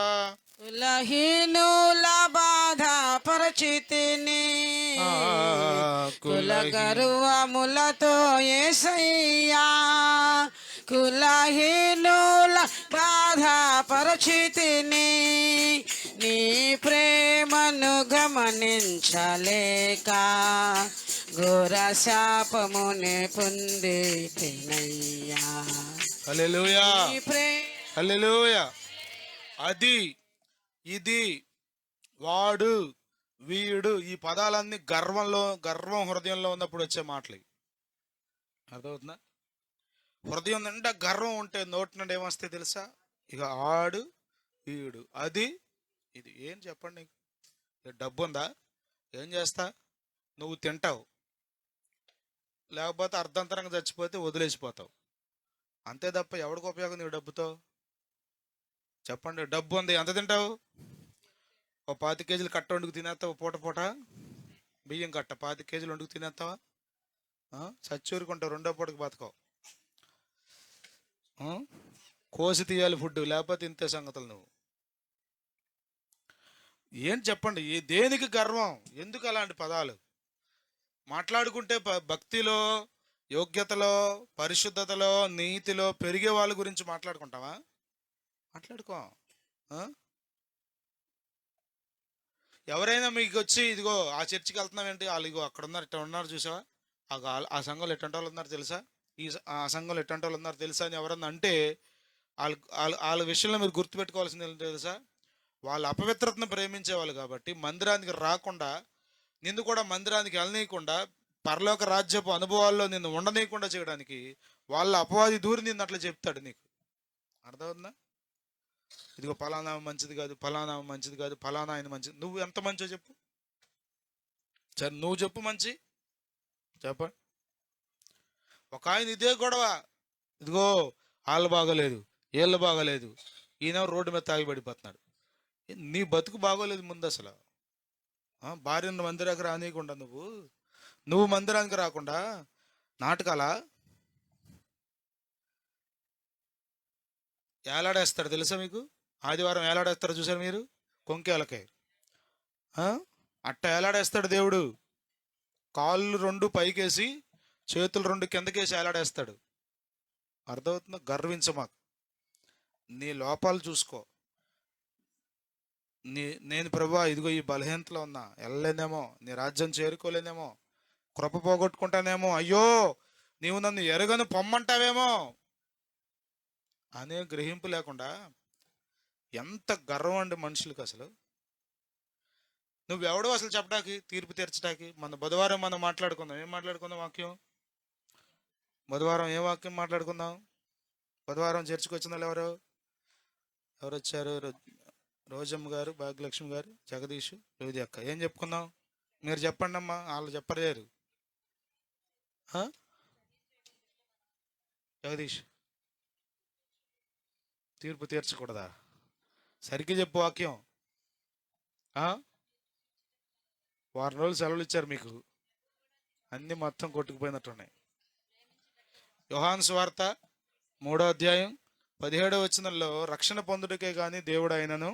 కులహీనుల బాధ పరిచితిని, ఆ, కుల కులహీ గర్వములతో యేసయ్యా, కులహీనుల బాధ పరిచితిని, నీ ప్రేమను గమనించలేక ఘోర శాపముని పొందితినయ్యా. హల్లెలూయా, నీ ప్రే హల్లెలూయా. అది, ఇది, వాడు, వీడు, ఈ పదాలన్నీ గర్వం హృదయంలో ఉన్నప్పుడు వచ్చే మాటలు. అర్థమవుతుందా? హృదయం నిండా గర్వం ఉంటే నోటి నుండి ఏమొస్తే తెలుసా? ఇక ఆడు, వీడు, అది, ఇది. ఏం చెప్పండి నీకు? డబ్బు ఉందా? ఏం చేస్తా? నువ్వు తింటావు, లేకపోతే అర్ధంతరంగా చచ్చిపోతే వదిలేసిపోతావు. అంతే తప్ప ఎవడికి ఉపయోగం నీ డబ్బుతో? చెప్పండి. డబ్బు ఉంది, ఎంత తింటావు? ఓ 25 కేజీలు కట్ట వండుకు తినేస్తావు పూట పూట. బియ్యం కట్ట 25 కేజీలు వండుకు తినేస్తావా? చచ్చూరుకుంటావు, రెండో పూటకి బతకవు. ఆ? కోసి తీయాలి ఫుడ్, లేకపోతే ఇంతే సంగతులు. నువ్వు ఏం చెప్పండి? దేనికి గర్వం? ఎందుకు అలాంటి పదాలు మాట్లాడుకుంటే? భక్తిలో, యోగ్యతలో, పరిశుద్ధతలో, నీతిలో పెరిగే వాళ్ళ గురించి మాట్లాడుకుంటావా? మాట్లాడుకో. ఆ? ఎవరైనా మీకు వచ్చి ఇదిగో ఆ చర్చికి వెళ్తున్నావేంటి, వాళ్ళు ఇగో అక్కడ ఉన్నారు, ఇట్లా ఉన్నారు చూసావా, ఆ సంఘంలో ఎట్టంటి వాళ్ళు ఉన్నారు తెలుసా, ఆ సంఘంలో ఎట్టంటి వాళ్ళు ఉన్నారు తెలుసా అని ఎవరన్నా అంటే వాళ్ళ విషయంలో మీరు గుర్తుపెట్టుకోవాల్సింది ఏంటో తెలుసా? వాళ్ళ అపవిత్రతను ప్రేమించేవాళ్ళు కాబట్టి మందిరానికి రాకుండా, నిన్ను కూడా మందిరానికి వెళ్ళనీయకుండా, పరలోక రాజ్యపు అనుభవాల్లో నిన్ను ఉండనీయకుండా చేయడానికి వాళ్ళ అపవాది దూరి నిన్ను అట్లా చెప్తాడు నీకు. అర్థమవుతుందా? ఇదిగో ఫలానా మంచిది కాదు, ఫలానా మంచిది కాదు, ఫలానా ఆయన మంచిది. నువ్వు ఎంత మంచో చెప్పు. సరే నువ్వు చెప్పు మంచి, చెప్పండి. ఒక ఆయన ఇదే గొడవ, ఇదిగో వాళ్ళు బాగోలేదు, వీళ్ళు బాగోలేదు, ఈయన రోడ్డు మీద తాగి పడిపోతున్నాడు. నీ బతుకు బాగోలేదు ముందు అసలు. భార్యను మందిరానికి రానియకుండా నువ్వు మందిరానికి రాకుండా నాటకాలా ఏలాడేస్తాడు తెలుసా మీకు? ఆదివారం ఏలాడేస్తాడు చూసారు మీరు? కొంకేలకే అట్ట ఏలాడేస్తాడు దేవుడు. కాళ్ళు 2 పైకేసి, చేతులు 2 కిందకేసి ఏలాడేస్తాడు. అర్థమవుతుందా? గర్వించమాకు. నీ లోపాలు చూసుకో. నేను ప్రభువా ఇదిగో ఈ బలహీనతలో ఉన్నా, వెళ్ళలేనేమో, నీ రాజ్యం చేరుకోలేనేమో, కృప పోగొట్టుకుంటానేమో, అయ్యో నీవు నన్ను ఎరగను పొమ్మంటావేమో అనే గ్రహింపు లేకుండా ఎంత గర్వం అండి మనుషులకు అసలు. నువ్వెవడో అసలు చెప్పడానికి, తీర్పు తీర్చడానికి? మన బుధవారం మనం మాట్లాడుకుందాం. ఏం మాట్లాడుకుందాం? వాక్యం బుధవారం ఏం వాక్యం మాట్లాడుకుందాం? బుధవారం చర్చకు వచ్చిన వాళ్ళు ఎవరు వచ్చారు? రోజమ్మ గారు, భాగ్యలక్ష్మి గారు, జగదీష్, యోధి అక్క. ఏం చెప్పుకుందాం? మీరు చెప్పండి అమ్మా, వాళ్ళు చెప్పలేరు. జగదీష్, తీర్పు తీర్చకూడదా? సరిగ్గా చెప్పు వాక్యం. వారం రోజులు సెలవులు ఇచ్చారు మీకు, అన్నీ మొత్తం కొట్టుకుపోయినట్టున్నాయి. యోహాను సువార్త 3వ అధ్యాయం 17వ వచనంలో రక్షణ పొందుటకే కానీ దేవుడు ఆయనను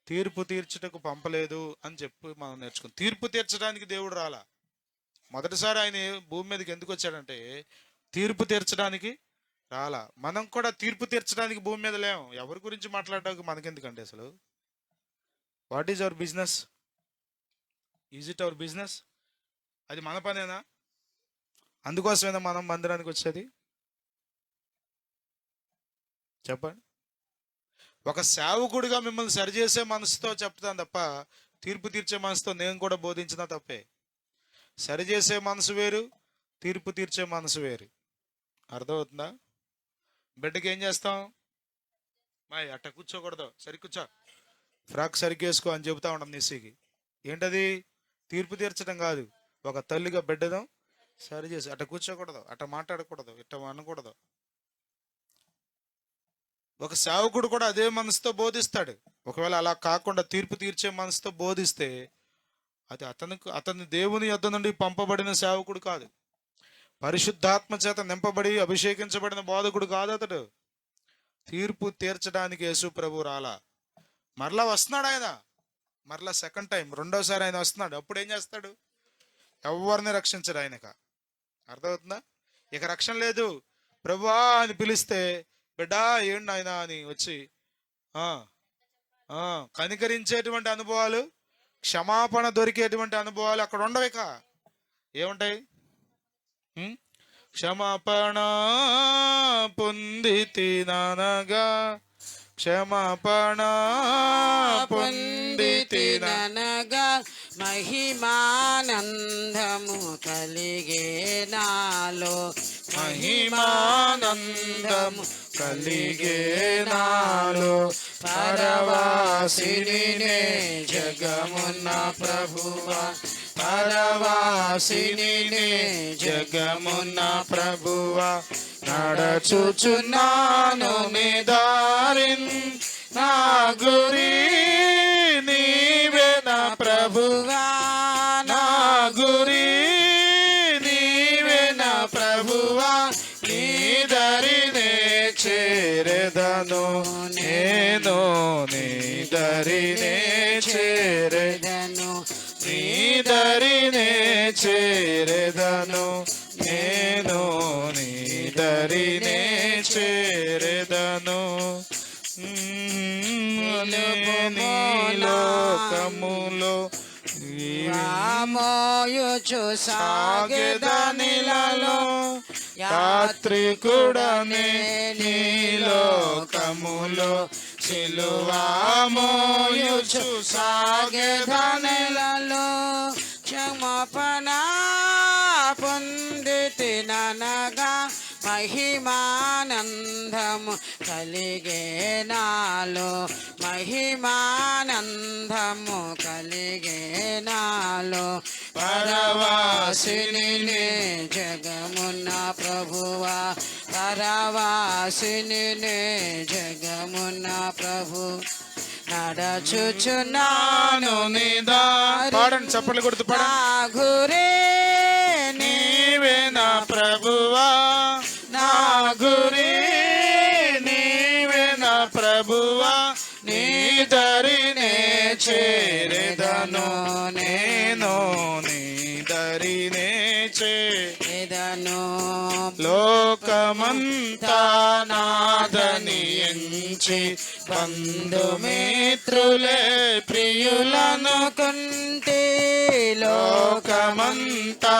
తీర్పు తీర్చుటకు పంపలేదు అని చెప్పి మనం నేర్చుకున్నాం. తీర్పు తీర్చడానికి దేవుడు రాలా. మొదటిసారి ఆయన భూమి మీదకి ఎందుకు వచ్చాడంటే తీర్పు తీర్చడానికి రాలా. మనం కూడా తీర్పు తీర్చడానికి భూమి మీద లేము. ఎవరి గురించి మాట్లాడడానికి మనకెందుకండి అసలు? What is our business? Is it our business? అది మన పనేనా? అందుకోసమేనా మనం మందిరానికి వచ్చేది? చెప్పండి. ఒక సేవకుడిగా మిమ్మల్ని సరిచేసే మనసుతో చెప్తాను తప్ప, తీర్పు తీర్చే మనసుతో నేను కూడా బోధించినా తప్పే. సరిచేసే మనసు వేరు, తీర్పు తీర్చే మనసు వేరు. అర్థమవుతుందా? బిడ్డకి ఏం చేస్తాం? మాయ్ అట్ట కూర్చోకూడదు, సరి కూర్చో, ఫ్రాక్ సరికేసుకో అని చెబుతా ఉంటాం నిస్సికి. ఏంటది? తీర్పు తీర్చడం కాదు. ఒక తల్లిగా బిడ్డను సరి చేసి అట్ట కూర్చోకూడదు, అట్ట మాట్లాడకూడదు, ఇట్ట అనకూడదు. ఒక సేవకుడు కూడా అదే మనసుతో బోధిస్తాడు. ఒకవేళ అలా కాకుండా తీర్పు తీర్చే మనసుతో బోధిస్తే అది అతని దేవుని యొద్ద నుండి పంపబడిన సేవకుడు కాదు. పరిశుద్ధాత్మ చేత నింపబడి అభిషేకించబడిన బోధకుడు కాదు అతడు. తీర్పు తీర్చడానికి యేసు ప్రభు రాలా. మరలా వస్తున్నాడు ఆయన, మరలా సెకండ్ టైం, రెండోసారి ఆయన వస్తున్నాడు. అప్పుడు ఏం చేస్తాడు? ఎవరిని రక్షించడు ఆయనక. అర్థమవుతుందా? ఇక రక్షణ లేదు. ప్రభువా అని పిలిస్తే బిడ్డా ఏంటి ఆయన అని వచ్చి కనికరించేటువంటి అనుభవాలు, క్షమాపణ దొరికేటువంటి అనుభవాలు అక్కడ ఉండవిక. ఏముంటాయి? క్షమాపణ పొందితిననగా, క్షమాపణ పొందితిననగా మహిమానందము కలిగే నాలో, మహిమానందము కలిగే నాలో. పరవాసినినే జగమున్న ప్రభువా, పరవాసినినే జగమున్న ప్రభువా, నడచుచున్నాను నీ దారిన్, నా గురి నీవే నా ప్రభువా, నా గురి నీవే నా ప్రభువా, నీ దరినే చేరెదను నేను, నీ దరినే చేరెదను, నీ దరినే చేరెదను నేను, నీ దరినే చేరెదను. నీ లోకములో మోయుచు సాగెదనిలలో, యాత్రికుడనే నీ లోకములో, సిలువ మోయుచు సాగెదనిలలో క్షమాపణ పొందితిననగా మహిమానందము కలిగే నాలో, మహిమానందము కలిగే నాలో. పరవాసినినే జగమున్న ప్రభువా, పరవాసినినే జగమున్న ప్రభు, నడచుచున్నాను నీ దారి. పాడండి, చప్పట్లు కొడుతూ పాడండి. నా గురే నీవే నా ప్రభువా, నా గురి నీవే నా ప్రభువా, నీ దరినే చేరెదను నేను, నీ దరినే చేరెదను. లోకమంతా నాదని ఎంచి బంధుమిత్రులే ప్రియులనుకుంటే, లోకమంతా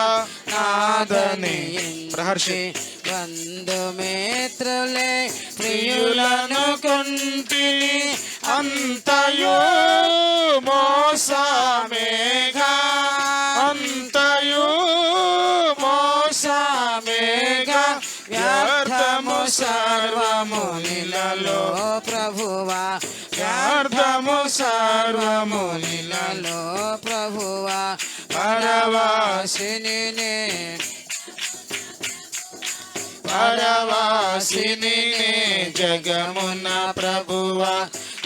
నాదని ప్రహర్షి బంధుమిత్రులే ప్రియులనుకుంటే, అంతయు మోసమేగా, అంతయు మోసమేగా, వ్యర్థము సర్వము నీలలో ప్రభువా, వ్యర్థము సర్వము నీలలో ప్రభువా. పరవాసినినే, పరవాసినినే జగమున్న ప్రభువా,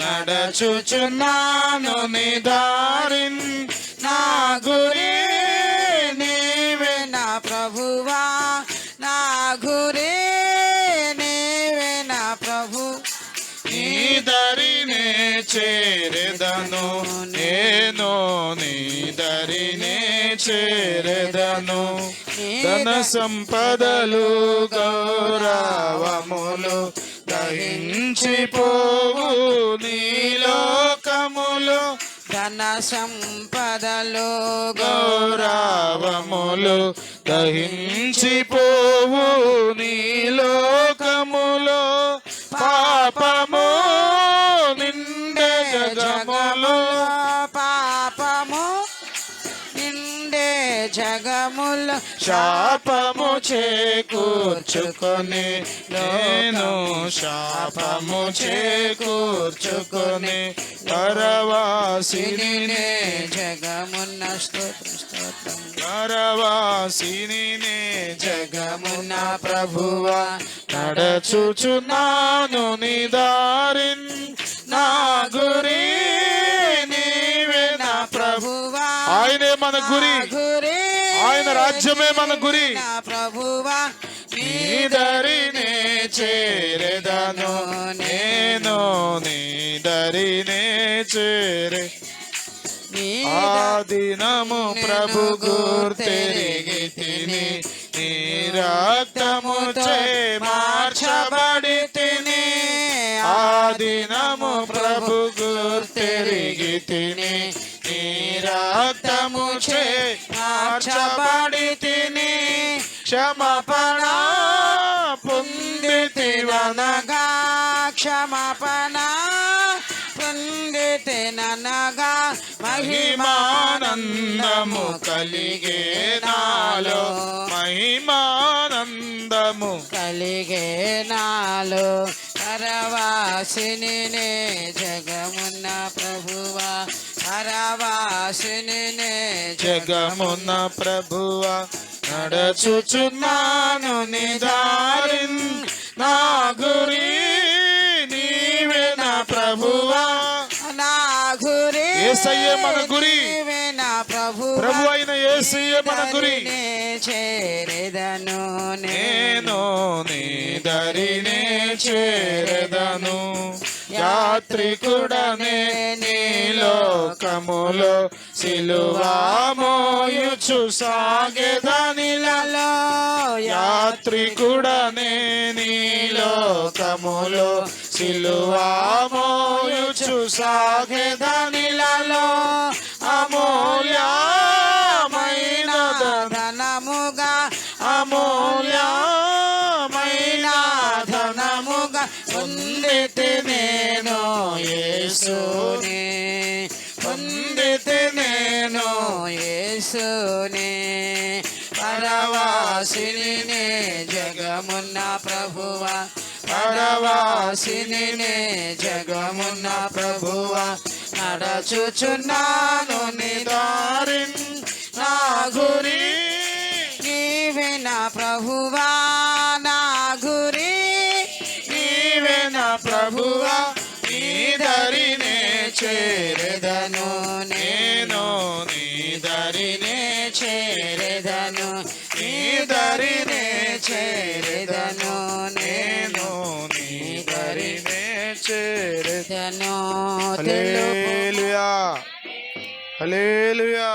నడచుచున్నాను నీ దారిన్, నా గురి నీవే నా ప్రభువా, నా గురి నీవే నా ప్రభు, నీ దరినే చేరెదను నేను, నీ దరినే చేరెదను. ధన సంపదలు గౌరవములు దహించిపోవు నీ లోకములు, ధన సంపదలు గౌరవములు దహించిపోవు నీ లోకములో, పాపము నిండే జగములో, పాపము నిండే జగములు, శాపము చేకూర్చుకొని నేను శాపము చేకూర్చుకొని పరవాసిని జగమున్న స్తోత్రం పరవాసిని జగమున్న ప్రభువా నడచుచున్నాను నీ దారిన్ నా గురి నీవే నా ప్రభువా. ఆయనే మన గురి, ఆయన రాజ్యమే మన గురి. ప్రభువా నీ దరినే చేరెదను నేను నీ దరినే చేరే ఆ దినము ప్రభు గుర్తెరిగి తిని నీ రక్తము చే మార్చబడి తిని ఆ దినము ప్రభు గుర్తెరిగి తిని నీ రక్తము చే మార్చబడి తిని క్షమాపణ పొందితివనగా క్షమాపణ పొందితిననగా మహిమానందము కలిగే నాలో మహిమానందము కలిగే నాలో పరవాసిని జగమున్న ప్రభువా పరవాసిని జగమున్న ప్రభువా నడచుచున్నాను నీ దారిన్ నా గురి నీవే నా ప్రభువా. నా గురి యేసయ్యే మన గురి, నీవే నా ప్రభువా. ప్రభు అయిన యేసయ్యే మన గురి. చేరెదను నేను నీ దరినే చేరెదను యాత్రికుడనే నీ లోకములో సిలువా మోయుచు సాగెదనిలలో యాత్రికుడనే నీ లోకములో సిలువా మోయుచు సాగెదనిలలో అమూల్యమైన ధనముగా అమూల్యమైన ధనముగా పొందితే నేను యేసుని పొందితే నేను యేసుని పరవాసిని జగమున్న ప్రభువా పరవాసిని జగమున్న ప్రభువా నడచుచున్నాను నీ దారిన్ నా గురి నీవే నా ప్రభువా నా గురి నీవే నా ప్రభువా నీ దరినే చేరెదను నేను నీ దరినే చేరెదను నీ దరినే చేరెదను నేను నీ దరినే చేరెదను. హల్లెలూయా హల్లెలూయా.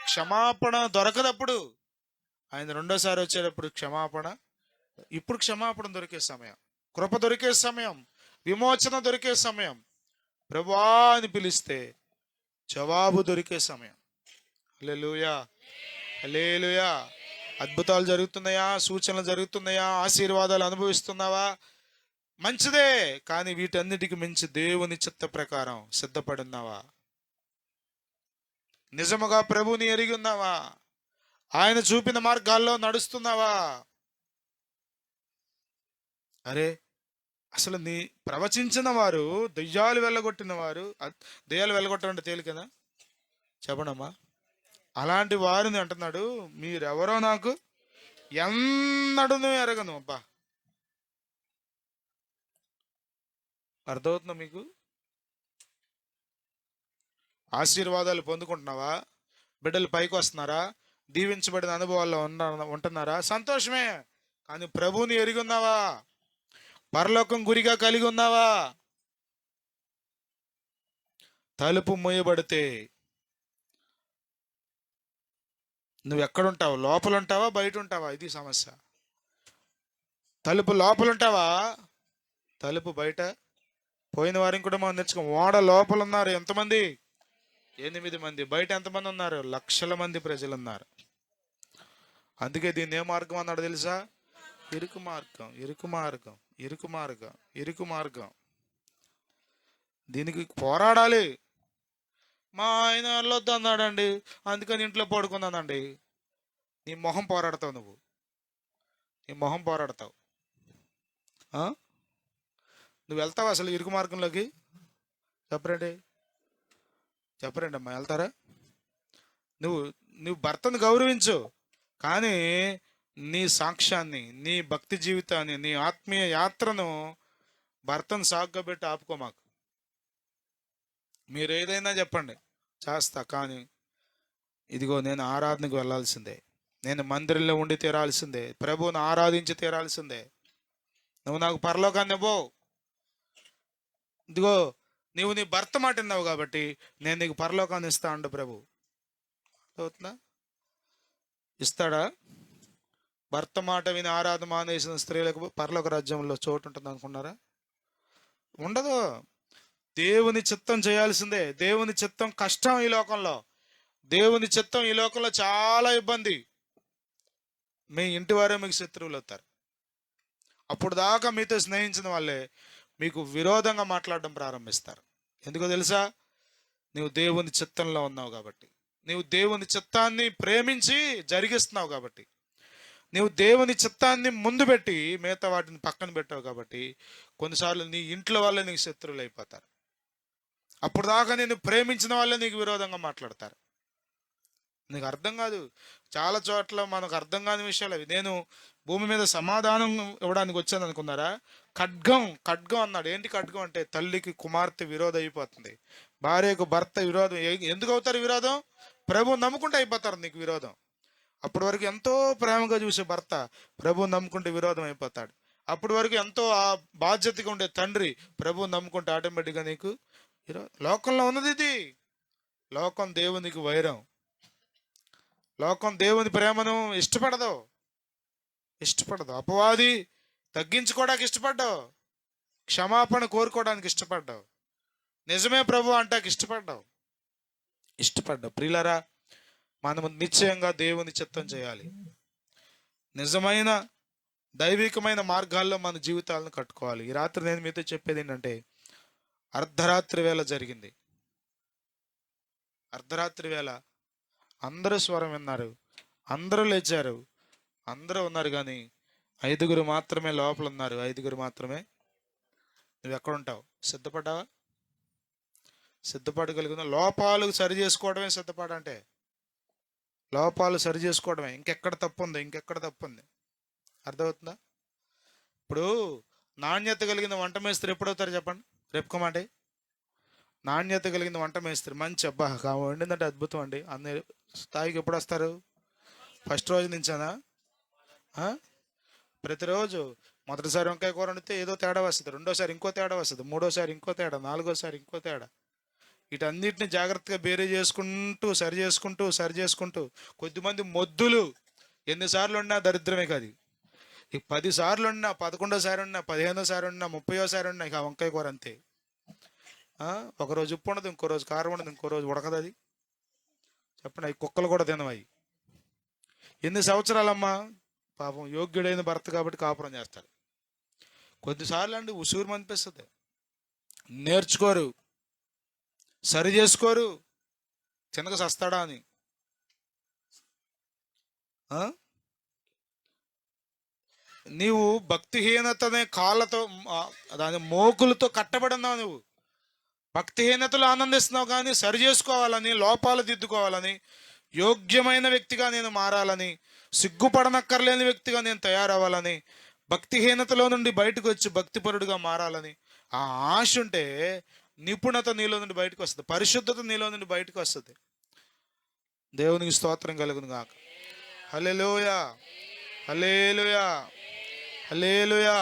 క్షమాపణ దొరకదప్పుడు ఆయన రెండోసారి వచ్చేటప్పుడు క్షమాపణ, ఇప్పుడు క్షమాపణ దొరికే సమయం, కృప దొరికే సమయం, విమోచన దొరికే సమయం, ప్రభువా అని పిలిస్తే జవాబు దొరికే సమయం. హల్లెలూయా హల్లెలూయా. అద్భుతాలు జరుగుతున్నాయా, సూచనలు జరుగుతున్నాయా, ఆశీర్వాదాలు అనుభవిస్తున్నావా? మంచిదే, కానీ వీటన్నిటికి మించి దేవుని చిత్త ప్రకారం సిద్ధపడున్నావా? నిజముగా ప్రభుని ఎరిగి ఉన్నావా? ఆయన చూపిన మార్గాల్లో నడుస్తున్నావా? అరే అసలు నీ ప్రవచించిన వారు దెయ్యాలు వెళ్ళగొట్టిన వారు, దెయ్యాలు వెళ్ళగొట్టడం తేలికదా చెప్పడమ్మా? అలాంటి వారిని అంటున్నాడు, మీరెవరో నాకు ఎన్నడూ ఎరగను. అబ్బా, అర్థమవుతుందా మీకు? ఆశీర్వాదాలు పొందుకుంటున్నావా? బిడ్డలు పైకి వస్తున్నారా? దీవించబడిన అనుభవాల్లో ఉంటున్నారా? సంతోషమే, కానీ ప్రభువుని ఎరిగి ఉన్నావా? పరలోకం గురిగా కలిగి ఉన్నావా? తలుపు మూయబడితే నువ్వు ఎక్కడుంటావు? లోపల ఉంటావా, బయట ఉంటావా? ఇది సమస్య. తలుపు లోపల ఉంటావా, తలుపు బయట? పోయిన వారిని కూడా మనం నేర్చుకోం. ఓడ లోపల ఉన్నారు ఎంతమంది? 8 మంది. బయట ఎంతమంది ఉన్నారు? లక్షల మంది ప్రజలు ఉన్నారు. అందుకే దీన్ని ఏ మార్గం అన్నాడు తెలుసా? ఇరుకు మార్గం, ఇరుకు మార్గం, ఇరుకు మార్గం, ఇరుకు మార్గం. దీనికి పోరాడాలి. మా ఆయన వెళ్ళొద్దు అన్నాడండి, అందుకని ఇంట్లో పడుకున్నానండి. నీ మొహం పోరాడతావు, నీ మొహం పోరాడతావు. నువ్వు వెళ్తావు అసలు ఇరుకు మార్గంలోకి? చెప్పరండి అమ్మా, వెళ్తారా? నువ్వు నువ్వు భర్తను గౌరవించు, కానీ నీ సాక్ష్యాన్ని, నీ భక్తి జీవితాన్ని, నీ ఆత్మీయ యాత్రను భర్తను సాగ్గా పెట్టి ఆపుకో మాకు. మీరు ఏదైనా చెప్పండి చేస్తా, కానీ ఇదిగో నేను ఆరాధనకు వెళ్ళాల్సిందే, నేను మందిరంలో ఉండి తీరాల్సిందే, ప్రభువును ఆరాధించి తీరాల్సిందే. నువ్వు నాకు పరలోకాన్ని ఇవ్వవు. ఇదిగో నీవు నీ భర్త మాట విన్నావు కాబట్టి నేను నీకు పరలోకాన్ని ఇస్తా అండు ప్రభు. అవుతుందా? ఇస్తాడా? భర్త మాట విని ఆరాధన మానేసిన స్త్రీలకు పరలోక రాజ్యంలో చోటు ఉంటుంది అనుకున్నారా? ఉండదు. దేవుని చిత్తం చేయాల్సిందే. దేవుని చిత్తం కష్టం ఈ లోకంలో. దేవుని చిత్తం ఈ లోకంలో చాలా ఇబ్బంది. మీ ఇంటి వారే మీకు శత్రువులు అవుతారు. అప్పుడు దాకా మీతో స్నేహించిన వాళ్ళే మీకు విరోధంగా మాట్లాడడం ప్రారంభిస్తారు. ఎందుకో తెలుసా? నీవు దేవుని చిత్తంలో ఉన్నావు కాబట్టి, నీవు దేవుని చిత్తాన్ని ప్రేమించి జరిగిస్తున్నావు కాబట్టి, నీవు దేవుని చిత్తాన్ని ముందు పెట్టి మిగతా వాటిని పక్కన పెట్టావు కాబట్టి కొన్నిసార్లు నీ ఇంట్లో వాళ్ళే నీకు శత్రువులు అయిపోతారు. అప్పుడు దాకా నేను ప్రేమించిన వాళ్ళే నీకు విరోధంగా మాట్లాడతారు. నీకు అర్థం కాదు. చాలా చోట్ల మనకు అర్థం కాని విషయాలు అవి. నేను భూమి మీద సమాధానం ఇవ్వడానికి వచ్చాను అనుకున్నారా? ఖడ్గం అన్నాడు. ఏంటి ఖడ్గం అంటే? తల్లికి కుమార్తె విరోధం అయిపోతుంది, భార్యకు భర్త విరోధం. ఎందుకు అవుతారు విరోధం? ప్రభువు నమ్ముకుంటే అయిపోతారు నీకు విరోధం. అప్పటి వరకు ఎంతో ప్రేమగా చూసే భర్త ప్రభువు నమ్ముకుంటే విరోధం అయిపోతాడు. అప్పటి వరకు ఎంతో ఆ బాధ్యతగా ఉండే తండ్రి ప్రభువు నమ్ముకుంటే ఆటోమేటిక్గా నీకు లోకంలో ఉన్నది ఇది. లోకం దేవునికి వైరం. లోకం దేవుని ప్రేమను ఇష్టపడదు. అపవాది తగ్గించుకోవడానికి ఇష్టపడ్డావు, క్షమాపణ కోరుకోవడానికి ఇష్టపడ్డావు, నిజమే ప్రభు అంటానికి ఇష్టపడ్డావు. ప్రియులారా, మనము నిశ్చయంగా దేవుని చిత్తం చేయాలి. నిజమైన దైవికమైన మార్గాల్లో మన జీవితాలను కట్టుకోవాలి. ఈ రాత్రి నేను మీతో చెప్పేది ఏంటంటే, అర్ధరాత్రి వేళ జరిగింది. అర్ధరాత్రి వేళ అందరూ స్వరం విన్నారు, అందరూ లేచారు, అందరూ ఉన్నారు, కానీ 5 మాత్రమే లోపల ఉన్నారు. 5 మాత్రమే. నువ్వు ఎక్కడుంటావు? సిద్ధపడ్డావా? సిద్ధపడగలిగిన లోపాలు సరి చేసుకోవడమే సిద్ధపడంటే. లోపాలు సరి చేసుకోవడమే. ఇంకెక్కడ తప్పు ఉంది? అర్థమవుతుందా? ఇప్పుడు నాణ్యత కలిగిన వంట మేస్త్రి ఎప్పుడవుతారు చెప్పండి? రేపుకోమంటే నాణ్యత కలిగిన వంట మేస్త్రి మంచి అబ్బా వండిందంటే అద్భుతం అండి అన్ని స్థాయికి ఎప్పుడు వస్తారు? ఫస్ట్ రోజు నుంచేనా? ప్రతిరోజు మొదటిసారి వంకాయ కూర వండితే ఏదో తేడా వస్తుంది, రెండోసారి ఇంకో తేడా వస్తుంది, మూడోసారి ఇంకో తేడా, నాలుగోసారి ఇంకో తేడా. వీటన్నిటిని జాగ్రత్తగా బేరీ చేసుకుంటూ సరి చేసుకుంటూ కొద్దిమంది మొద్దులు ఎన్నిసార్లు ఉన్నా దరిద్రమే కాదు. ఇక 10 సార్లు ఉన్నా, 11ఓసారి ఉన్నా, 15ఓసారి ఉన్నా, 30ఓసారి ఉన్నా ఇక వంకాయ కూర అంతే. ఒకరోజు ఉప్పు ఉండదు, ఇంకో రోజు కారం ఉండదు, ఇంకో రోజు ఉడకదు. అది చెప్పండి. అవి కుక్కలు కూడా తినవయి. ఎన్ని సంవత్సరాలమ్మా? పాపం యోగ్యుడైన భర్త కాబట్టి కాపురం చేస్తారు. కొద్దిసార్లు అండి ఉసూరు అనిపిస్తుంది. నేర్చుకోరు, సరి చేసుకోరు, చిన్నగా సస్తాడా అని. నీవు భక్తిహీనతనే కాళ్ళతో దాని మోకులతో కట్టబడి ఉన్నావు. నువ్వు భక్తిహీనతలో ఆనందిస్తున్నావు, కానీ సరి చేసుకోవాలని, లోపాలు దిద్దుకోవాలని, యోగ్యమైన వ్యక్తిగా నేను మారాలని, సిగ్గుపడనక్కర్లేని వ్యక్తిగా నేను తయారవ్వాలని, భక్తిహీనతలో నుండి బయటకు వచ్చి భక్తిపరుడుగా మారాలని ఆ ఆశ ఉంటే నిపుణత నీలో నుండి బయటకు వస్తుంది, పరిశుద్ధత నీలో నుండి బయటకు వస్తుంది. దేవునికి స్తోత్రం కలుగును గాక. హల్లెలూయా, హల్లెలూయా, హల్లెలూయా.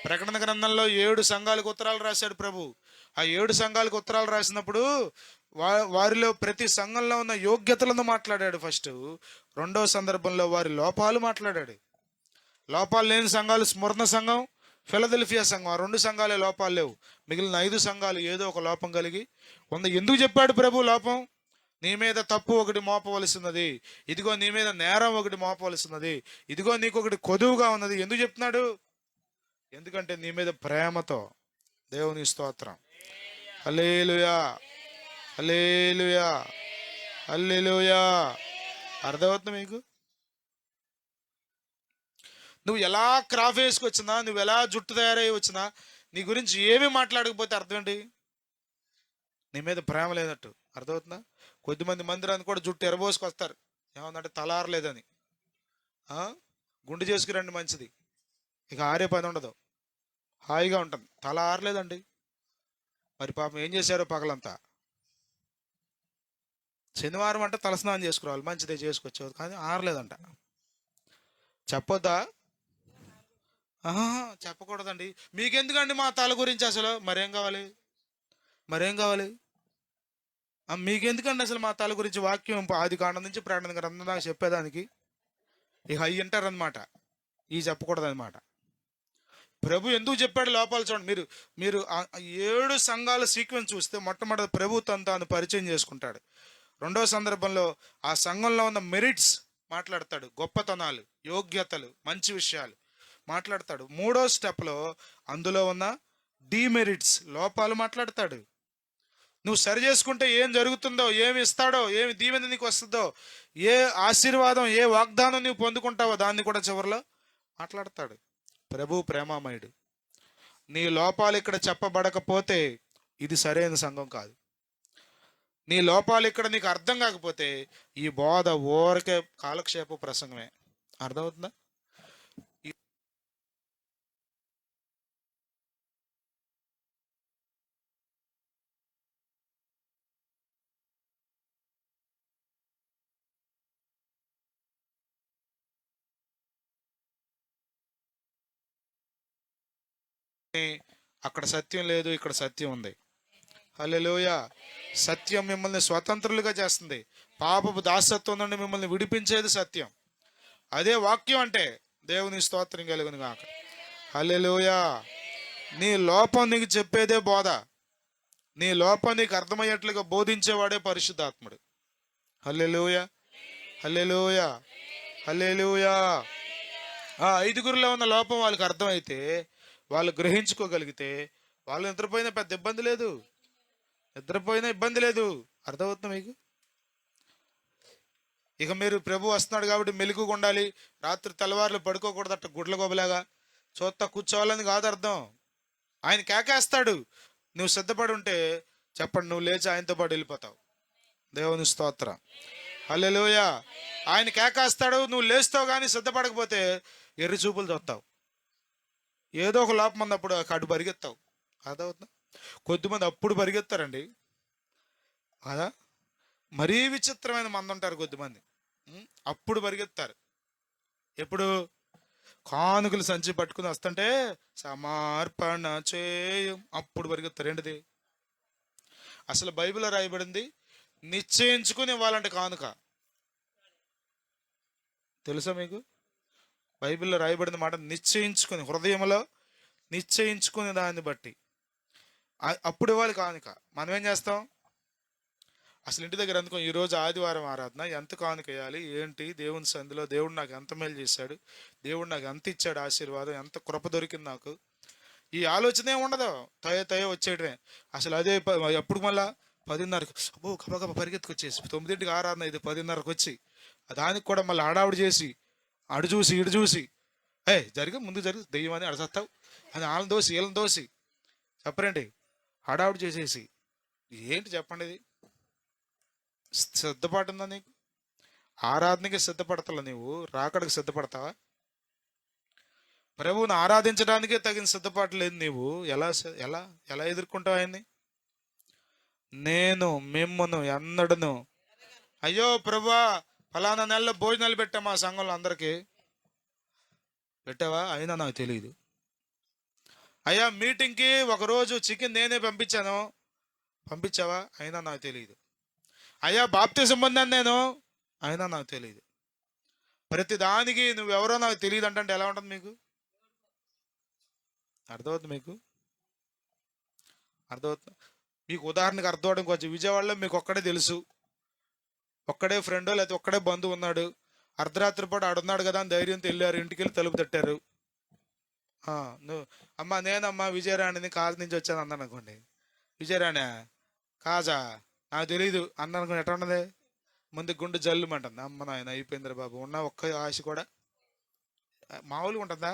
ప్రకటన గ్రంథంలో 7 సంఘాలకు ఉత్తరాలు రాశాడు ప్రభు. ఆ 7 సంఘాలకు ఉత్తరాలు రాసినప్పుడు వారిలో ప్రతి సంఘంలో ఉన్న యోగ్యతలను మాట్లాడాడు ఫస్ట్. రెండో సందర్భంలో వారి లోపాలు మాట్లాడాడు. లోపాలు లేని సంఘాలు స్మరణ సంఘం, ఫిలదెల్ఫియా సంఘం. ఆ 2 సంఘాలే లోపాలు లేవు. మిగిలిన 5 సంఘాలు ఏదో ఒక లోపం కలిగి ఉంది. ఎందుకు చెప్పాడు ప్రభు లోపం? నీ మీద తప్పు ఒకటి మోపవలసినది, ఇదిగో నీ మీద నేరం ఒకటి మోపవలసినది, ఇదిగో నీకు ఒకటి కొదువుగా ఉన్నది. ఎందుకు చెప్తున్నాడు? ఎందుకంటే నీ మీద ప్రేమతో. దేవుని స్తోత్రం. హల్లెలూయా, హల్లెలూయా, హల్లెలూయా. అర్థమవుతుంది మీకు? నువ్వు ఎలా క్రాఫ్ వేసుకొచ్చినా, నువ్వు ఎలా జుట్టు తయారయ్యి వచ్చినా, నీ గురించి ఏమీ మాట్లాడకపోతే అర్థం ఏంటి? నీ మీద ప్రేమ లేనట్టు అర్థమవుతుందా? కొద్దిమంది మందిరాన్ని కూడా జుట్టు ఎరబోసుకొస్తారు, ఏమన్నంటే తలారలేదని. గుండు చేసుకురండి మంచిది, ఇక ఆరే పని ఉండదు, హాయిగా ఉంటుంది. తల ఆరలేదండి, మరి పాపం ఏం చేశారో పగలంతా. శనివారం అంటే తలస్నానం చేసుకురావాలి, మంచిదే చేసుకొచ్చేది, కానీ ఆరలేదంట. చెప్పొద్దా? చెప్పకూడదండి. మీకెందుకండి మా తల గురించి అసలు? మరేం కావాలి? మరేం కావాలి? మీకెందుకండి అసలు మా తల గురించి? వాక్యం ఆది కాండం నుంచి ప్రకటన గ్రంథం దాకా చెప్పేదానికి ఇక అవి వింటారనమాట, ఇవి చెప్పకూడదనమాట. ప్రభు ఎందుకు చెప్పాడు లోపాలు చూడండి. మీరు మీరు 7 సంఘాల సీక్వెన్స్ చూస్తే మొట్టమొదటి ప్రభు తాను పరిచయం చేసుకుంటాడు. రెండవ సందర్భంలో ఆ సంఘంలో ఉన్న మెరిట్స్ మాట్లాడతాడు, గొప్పతనాలు, యోగ్యతలు, మంచి విషయాలు మాట్లాడతాడు. మూడో స్టెప్లో అందులో ఉన్న డిమెరిట్స్, లోపాలు మాట్లాడతాడు. నువ్వు సరి చేసుకుంటే ఏం జరుగుతుందో, ఏమి ఇస్తాడో, ఏమి దీవెన నీకు వస్తుందో, ఏ ఆశీర్వాదం, ఏ వాగ్దానం నువ్వు పొందుకుంటావో దాన్ని కూడా చివరిలో మాట్లాడతాడు. ప్రభు ప్రేమామయుడు. నీ లోపాలు ఇక్కడ చెప్పబడకపోతే ఇది సరైన సంఘం కాదు. నీ లోపాలు ఇక్కడ నీకు అర్థం కాకపోతే ఈ బోధ ఊరికే కాలక్షేప ప్రసంగమే. అర్థమవుతుందా? అక్కడ సత్యం లేదు, ఇక్కడ సత్యం ఉంది. హల్లెలూయా. సత్యం మిమ్మల్ని స్వతంత్రులుగా చేస్తుంది. పాపపు దాసత్వం నుండి మిమ్మల్ని విడిపించేది సత్యం. అదే వాక్యం అంటే. దేవుని స్తోత్రం కలుగును గాక. హల్లెలూయా. నీ లోపం నీకు చెప్పేదే బోధ. నీ లోపం నీకు అర్థమయ్యేట్లుగా బోధించేవాడే పరిశుద్ధాత్ముడు. హల్లెలూయా, హల్లెలూయా, హల్లెలూయా. ఆ 5గురిలో ఉన్న లోపం వాళ్ళకి అర్థమైతే, వాళ్ళు గ్రహించుకోగలిగితే, వాళ్ళు నిద్రపోయినా పెద్ద ఇబ్బంది లేదు. నిద్రపోయినా ఇబ్బంది లేదు. అర్థమవుతుంది మీకు? ఇక మీరు ప్రభు వస్తున్నాడు కాబట్టి మెలుగుగా ఉండాలి, రాత్రి తెల్లవారులు పడుకోకూడదట గుడ్ల గోబలాగా చూస్తా కూర్చోవాలని కాదు అర్థం. ఆయన కేకేస్తాడు, నువ్వు సిద్ధపడి ఉంటే చెప్పండి, నువ్వు లేచి ఆయనతో పాటు వెళ్ళిపోతావు. దేవుని స్తోత్రం. హల్లెలూయా. ఆయన కేకేస్తాడు, నువ్వు లేస్తావు, కానీ సిద్ధపడకపోతే ఎర్రి చూపులు చూస్తావు. ఏదో ఒక లోపం ఉన్నప్పుడు అటు పరిగెత్తావు. అదవుతుందా? కొద్దిమంది అప్పుడు పరిగెత్తారండి కదా. మరీ విచిత్రమైన మంది ఉంటారు కొద్దిమంది, అప్పుడు పరిగెత్తారు. ఎప్పుడు? కానుకలు సంచి పట్టుకుని వస్తుంటే సమర్పణ చేయం, అప్పుడు పరిగెత్తారు. ఏంటిది? అసలు బైబిల్లో రాయబడింది నిశ్చయించుకుని ఇవ్వాలంటే కానుక. తెలుసా మీకు? బైబిల్లో రాయబడిన మాట నిశ్చయించుకుని, హృదయంలో నిశ్చయించుకుని దాన్ని బట్టి అప్పుడు ఇవ్వాలి కానుక. మనం ఏం చేస్తాం? అసలు ఇంటి దగ్గర అందుకో ఈరోజు ఆదివారం ఆరాధన, ఎంత కానుక వేయాలి ఏంటి, దేవుని సంధిలో దేవుడు నాకు ఎంత మేలు చేశాడు, దేవుడు నాకు ఎంత ఇచ్చాడు ఆశీర్వాదం, ఎంత కృప దొరికింది నాకు, ఈ ఆలోచనే ఉండదు. తయ వచ్చేయడమే. అసలు అదే ఎప్పుడు మళ్ళా 10:30కు గబగబా పరిగెత్తుకొచ్చేసి 9ంటికి ఆరాధన, ఇది 10:30కు వచ్చి దానికి కూడా మళ్ళీ హడావుడి చేసి అడు చూసి ఇడు చూసి ముందు జరిగి దెయ్యం అని అడసత్తావు అని వాళ్ళని దోసి వీళ్ళని దోసి చెప్పరండి, హడావుడి చేసేసి. ఏంటి చెప్పండి? ఇది సిద్ధపాటు ఉందా నీకు? ఆరాధనకి సిద్ధపడతావు, నీవు రాకడికి సిద్ధపడతావా? ప్రభువుని ఆరాధించడానికే తగిన సిద్ధపాటు లేదు. నీవు ఎలా ఎలా ఎలా ఎదుర్కొంటావు ఆయన్ని? నేను మిమ్మును ఎన్నడను, అయ్యో ప్రభా ఫలానా నెలలో భోజనాలు పెట్టా మా సంఘంలో అందరికీ, పెట్టావా? అయినా నాకు తెలియదు. అయ్యా మీటింగ్కి ఒకరోజు చికెన్ నేనే పంపించాను, పంపించావా? అయినా నాకు తెలియదు. అయ్యా బాప్తిజం పొందాను నేను, అయినా నాకు తెలియదు. ప్రతి దానికి నువ్వెవరో నాకు తెలియదు అంటే ఎలా ఉంటుంది మీకు? అర్థమవుతుంది మీకు? అర్థమవుతుంది మీకు? ఉదాహరణకు అర్థమవడం కొంచెం, విజయవాడలో మీకు ఒక్కడే తెలుసు, ఒక్కడే ఫ్రెండో లేకపోతే ఒక్కడే బంధువు ఉన్నాడు, అర్ధరాత్రి పాటు ఆడున్నాడు కదా అని ధైర్యంతో వెళ్ళారు, ఇంటికి వెళ్ళి తలుపు తట్టారు. నువ్వు అమ్మ నేనమ్మా విజయరాణిని కాజు నుంచి వచ్చాను అన్నాను అనుకోండి. విజయరాణి కాజా నాకు తెలీదు అన్న అనుకోండి, ఎట్లా ఉన్నది? ముందు గుండె జల్లుమంటుంది. అమ్మ నాయన అయిపోయిందిరా బాబు, ఉన్న ఒక్క ఆశ కూడా మామూలుగా ఉంటుందా?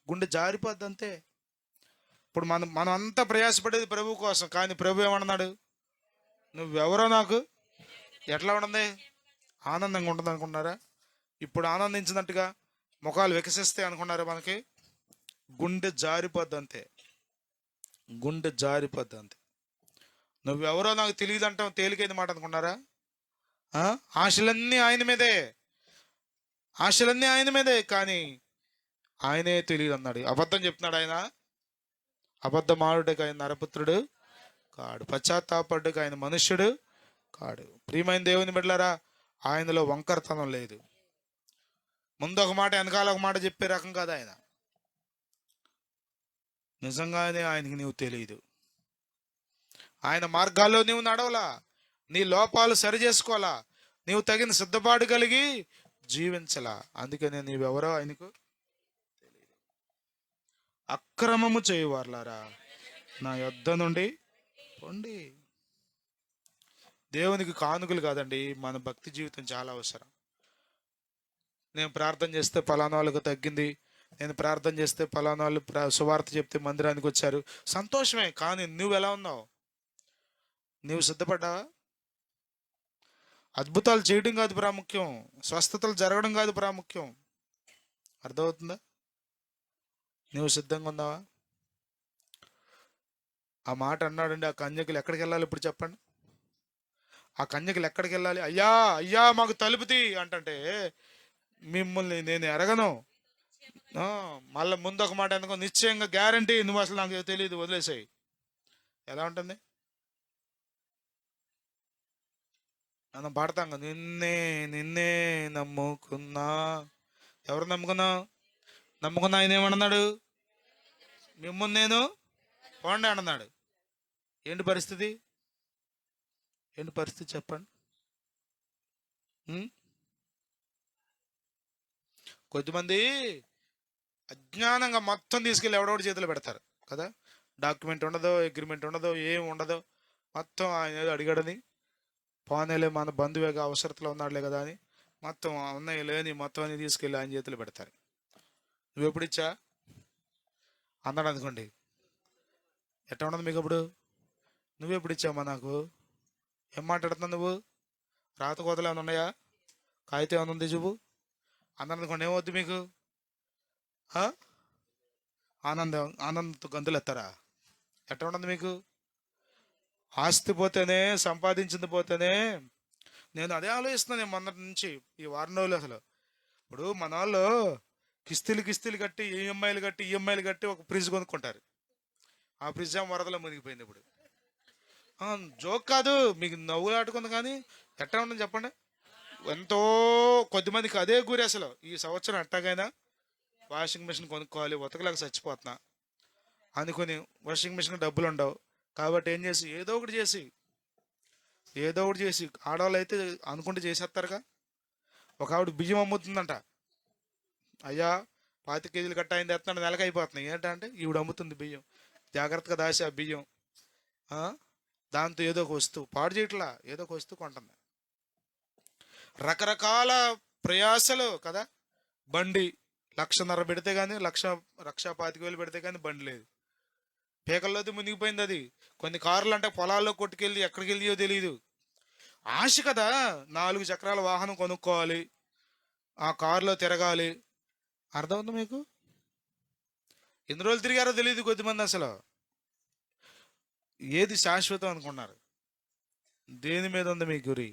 గుండె జారిపోద్ది అంతే. ఇప్పుడు మనం అంతా ప్రయాసపడేది ప్రభు కోసం, కానీ ప్రభు ఏమన్నాడు? నువ్వెవరో నాకు ఎట్లా ఉంటుంది? ఆనందంగా ఉంటుంది అనుకున్నారా? ఇప్పుడు ఆనందించినట్టుగా ముఖాలు వికసిస్తాయి అనుకున్నారా? మనకి గుండె జారిపోద్ది అంతే. గుండె జారిపోద్ది అంతే. నువ్వెవరో నాకు తెలియదు అంటాం తేలికైన మాట అనుకున్నారా? ఆశలన్నీ ఆయన మీదే, ఆశలన్నీ ఆయన మీదే, కానీ ఆయనే తెలియదు అన్నాడు. అబద్ధం చెప్తున్నాడు ఆయన. అబద్ధమాడుటకు ఆయన నరపుత్రుడు కాడు, పశ్చాత్తాపడ్డకు ఆయన మనుష్యుడు కాడు. ప్రియమైన దేవుని బిడ్డలారా, ఆయనలో వంకరతనం లేదు. ముందు ఒక మాట వెనకాల ఒక మాట చెప్పే రకం కాదు ఆయన. నిజంగానే ఆయనకి నీవు తెలియదు. ఆయన మార్గాల్లో నీవు నడవలా, నీ లోపాలు సరి చేసుకోవాలా, నీవు తగిన సిద్ధపాటు కలిగి జీవించలా. అందుకనే నీవెవరో ఆయనకు తెలియదు. అక్రమము చేయువార్లారా నా యొద్ద నుండి పొండి. దేవునికి కానుకలు కాదండి, మన భక్తి జీవితం చాలా అవసరం. నేను ప్రార్థన చేస్తే పలానా వాళ్ళకు తగ్గింది, నేను ప్రార్థన చేస్తే పలానా వాళ్ళు సువార్త చెప్తే మందిరానికి వచ్చారు, సంతోషమే. కానీ నువ్వు ఎలా ఉన్నావు? నువ్వు సిద్ధపడ్డావా? అద్భుతాలు చేయడం కాదు ప్రాముఖ్యం, స్వస్థతలు జరగడం కాదు ప్రాముఖ్యం. అర్థమవుతుందా? నువ్వు సిద్ధంగా ఉన్నావా? ఆ మాట అన్నాడండి, ఆ కన్యకులు ఎక్కడికి వెళ్ళాలి ఇప్పుడు చెప్పండి? ఆ కన్యకులు ఎక్కడికి వెళ్ళాలి? అయ్యా అయ్యా మాకు తలుపుతి అంటే, మిమ్మల్ని నేను ఎరగను. మళ్ళీ ముందు ఒక మాట ఎందుకో, నిశ్చయంగా గ్యారంటీ నువ్వు అసలు నాకు తెలియదు, వదిలేసాయి. ఎలా ఉంటుంది? మనం పాడతాం కదా, నిన్నే నిన్నే నమ్ముకున్నా. ఎవరు నమ్ముకున్నా ఆయన ఏమన్నాడు? మిమ్మల్ని నేను పోండి అన్నాడు. ఏంటి పరిస్థితి? ఏంటి పరిస్థితి చెప్పండి. కొద్దిమంది అజ్ఞానంగా మొత్తం తీసుకెళ్ళి ఎవడోడి చేతిలో పెడతారు కదా. డాక్యుమెంట్ ఉండదో, అగ్రిమెంట్ ఉండదో, ఏం ఉండదో, మొత్తం ఆయన ఏదో అడిగాడని, పోనేలే మన బంధువేగా అవసరతలో ఉన్నాడులే కదా అని మొత్తం ఉన్నాయి లేని మొత్తం అని తీసుకెళ్ళి ఆయన చేతిలో పెడతారు. నువ్వు ఎప్పుడు ఇచ్చా అన్నాడు అనుకోండి, ఎట్లా ఉండదు మీకు అప్పుడు? నువ్వెప్పుడు ఇచ్చావమ్మా నాకు? ఏం మాట్లాడుతున్నావు నువ్వు? రాత కోతలు ఏమైనా ఉన్నాయా? కాగితం ఏమైనా ఉంది చూపు అన్నాడు అనుకోండి, ఏమవుద్ది మీకు? ఆనందంతో గంతులు ఎత్తారా? ఎట్లా ఉండదు మీకు? ఆస్తి పోతేనే, సంపాదించింది పోతేనే. నేను అదే ఆలోచిస్తున్నాను నేను మొన్నటి నుంచి ఈ వారం రోజులు. అసలు ఇప్పుడు మన వాళ్ళు కిస్తీలు కట్టి ఈఎంఐలు కట్టి ఒక ఫ్రిడ్జ్ కొనుక్కుంటారు. ఆ ఫ్రిడ్జ్ వరదలో మునిగిపోయింది. ఇప్పుడు జోక్ కాదు, మీకు నవ్వు ఆడుకుంది, కానీ ఎట్లా ఉండదు చెప్పండి. ఎంతో కొద్దిమందికి అదే గురి. అసలు ఈ సంవత్సరం ఎట్టాగైనా వాషింగ్ మిషన్ కొనుక్కోవాలి, ఉతకలేక చచ్చిపోతున్నా అనుకుని వాషింగ్ మిషన్ డబ్బులు ఉండవు కాబట్టి ఏం చేసి ఏదో ఒకటి చేసి ఆడవాళ్ళు అయితే అనుకుంటే చేసేస్తారుగా. ఒక ఆవిడ బియ్యం అమ్ముతుందంట. అయ్యా 25 కేజీలు కట్ట అయింది, ఎత్తున్నాడు, నెలకి అయిపోతున్నాయి. ఏంటంటే ఈవిడ అమ్ముతుంది బియ్యం, జాగ్రత్తగా దాసి ఆ బియ్యం దాంతో ఏదో ఒక వస్తువు పాడు చేయట్లా, ఏదో ఒక వస్తువు కొంటుంది. రకరకాల ప్రయాసలు కదా. బండి 1,50,000 పెడితే కానీ 1,25,000 పెడితే కానీ బండి లేదు, పేకల్లోది మునిగిపోయింది అది. కొన్ని కార్లు అంటే పొలాల్లో కొట్టుకెళ్ళి ఎక్కడికి వెళ్ళియో తెలియదు. ఆశ కదా, 4 చక్రాల వాహనం కొనుక్కోవాలి, ఆ కారులో తిరగాలి. అర్థమవుతుంది మీకు? ఎన్ని రోజులు తిరిగారో తెలియదు కొద్దిమంది. అసలు ఏది శాశ్వతం అనుకున్నారు? దేని మీద ఉంది మీ గురి?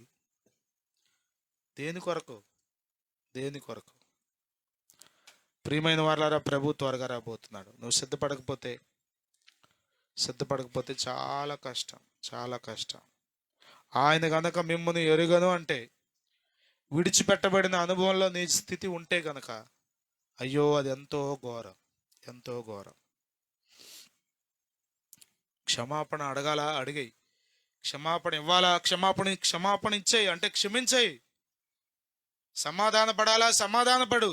దేని కొరకు? ప్రియమైన వారలారా, ప్రభు త్వరగా రాబోతున్నాడు. నువ్వు సిద్ధపడకపోతే చాలా కష్టం. ఆయన గనక మిమ్మల్ని ఎరుగను అంటే, విడిచిపెట్టబడిన అనుభవంలో నీ స్థితి ఉంటే గనక, అయ్యో అది ఎంతో ఘోరం. క్షమాపణ అడగాలా? అడిగాయి. క్షమాపణ ఇవ్వాలా? క్షమాపణ ఇచ్చేయి, అంటే క్షమించేయి. సమాధాన పడాలా? సమాధానపడు.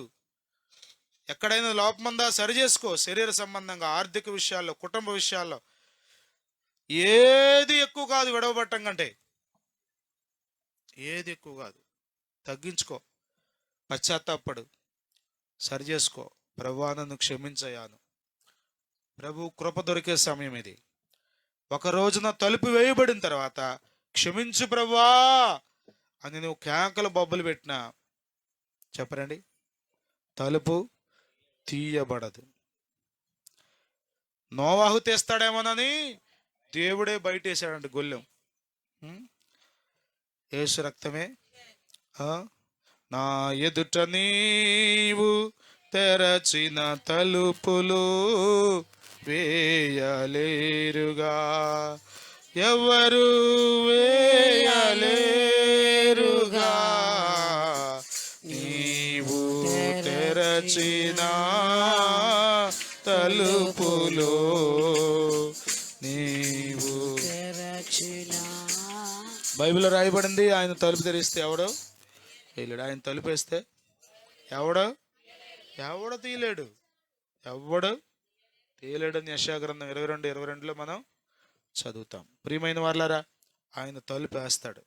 ఎక్కడైనా లోపమందా సరి చేసుకో. శరీర సంబంధంగా, ఆర్థిక విషయాల్లో, కుటుంబ విషయాల్లో ఏది ఎక్కువ కాదు విడవబట్టం కంటే. ఏది ఎక్కువ కాదు. తగ్గించుకో, పశ్చాత్తాపడు, సరి చేసుకో. ప్రభువా నన్ను క్షమించయ్యాను. ప్రభు కృప దొరికే సమయం ఇది. ఒక రోజున తలుపు వేయబడిన తర్వాత క్షమించు ప్రభువా అని నువ్వు కేకలు బొబ్బలు పెట్టినా చెప్పరండి, తలుపు తీయబడదు. నోవాహు తెస్తాడేమోనని దేవుడే బయటేసాడంట గొల్లెం. యేసు రక్తమే నా ఎదుట నీవు తెరచిన తలుపులు వేయలేరుగా, ఎవరు వేయలేరుగా, నీవు తెరచిన తలుపులు నీవు తెరచిన. బైబిల్లో రాయబడింది, ఆయన తలుపు తెరిస్తే ఎవడో తీయలేడు, ఆయన తలుపు వేస్తే ఎవడో తీయలేడు, ఎవడు తీయలేడని యెషయా గ్రంథం 22:22లో మనం చదువుతాం. ప్రియమైన వాళ్ళారా, ఆయన తలుపు వేస్తాడు.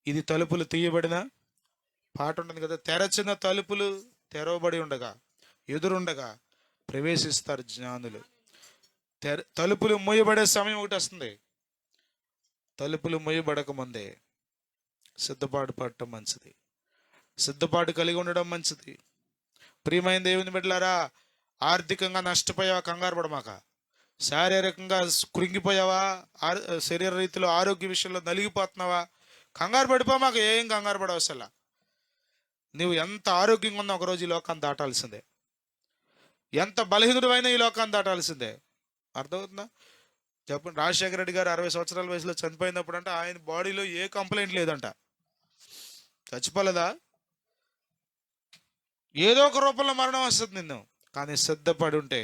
ఇది తలుపులు తీయబడిన పాట ఉంటుంది కదా, తెరచిన తలుపులు తెరవబడి ఉండగా ఎదురుండగా ప్రవేశిస్తారు జ్ఞానులు. తలుపులు మూయబడే సమయం ఒకటి వస్తుంది. తలుపులు మూయబడక ముందే సిద్ధపాటు పడటం మంచిది, సిద్ధపాటు కలిగి ఉండడం మంచిది. ప్రియమైన దేవుని బిడ్డలారా, ఆర్థికంగా నష్టపోయావా కంగారు పడమాక, శారీరకంగా కృంగిపోయావా, శరీర రీతిలో ఆరోగ్య విషయంలో నలిగిపోతున్నావా, కంగారు పడిపోమాక, ఏం కంగారు పడవసలా. నువ్వు ఎంత ఆరోగ్యంగా ఉన్నా ఒకరోజు ఈ లోకాన్ని దాటాల్సిందే, ఎంత బలహీనుడు అయినా ఈ లోకాన్ని దాటాల్సిందే. అర్థమవుతుందా? చెప్పండి, రాజశేఖర రెడ్డి గారు 60 సంవత్సరాల వయసులో చనిపోయినప్పుడు అంటే ఆయన బాడీలో ఏ కంప్లైంట్ లేదంట. చచ్చిపోలేదా? ఏదో ఒక రూపంలో మరణం వస్తుంది నిన్ను, కానీ సిద్ధపడి ఉంటే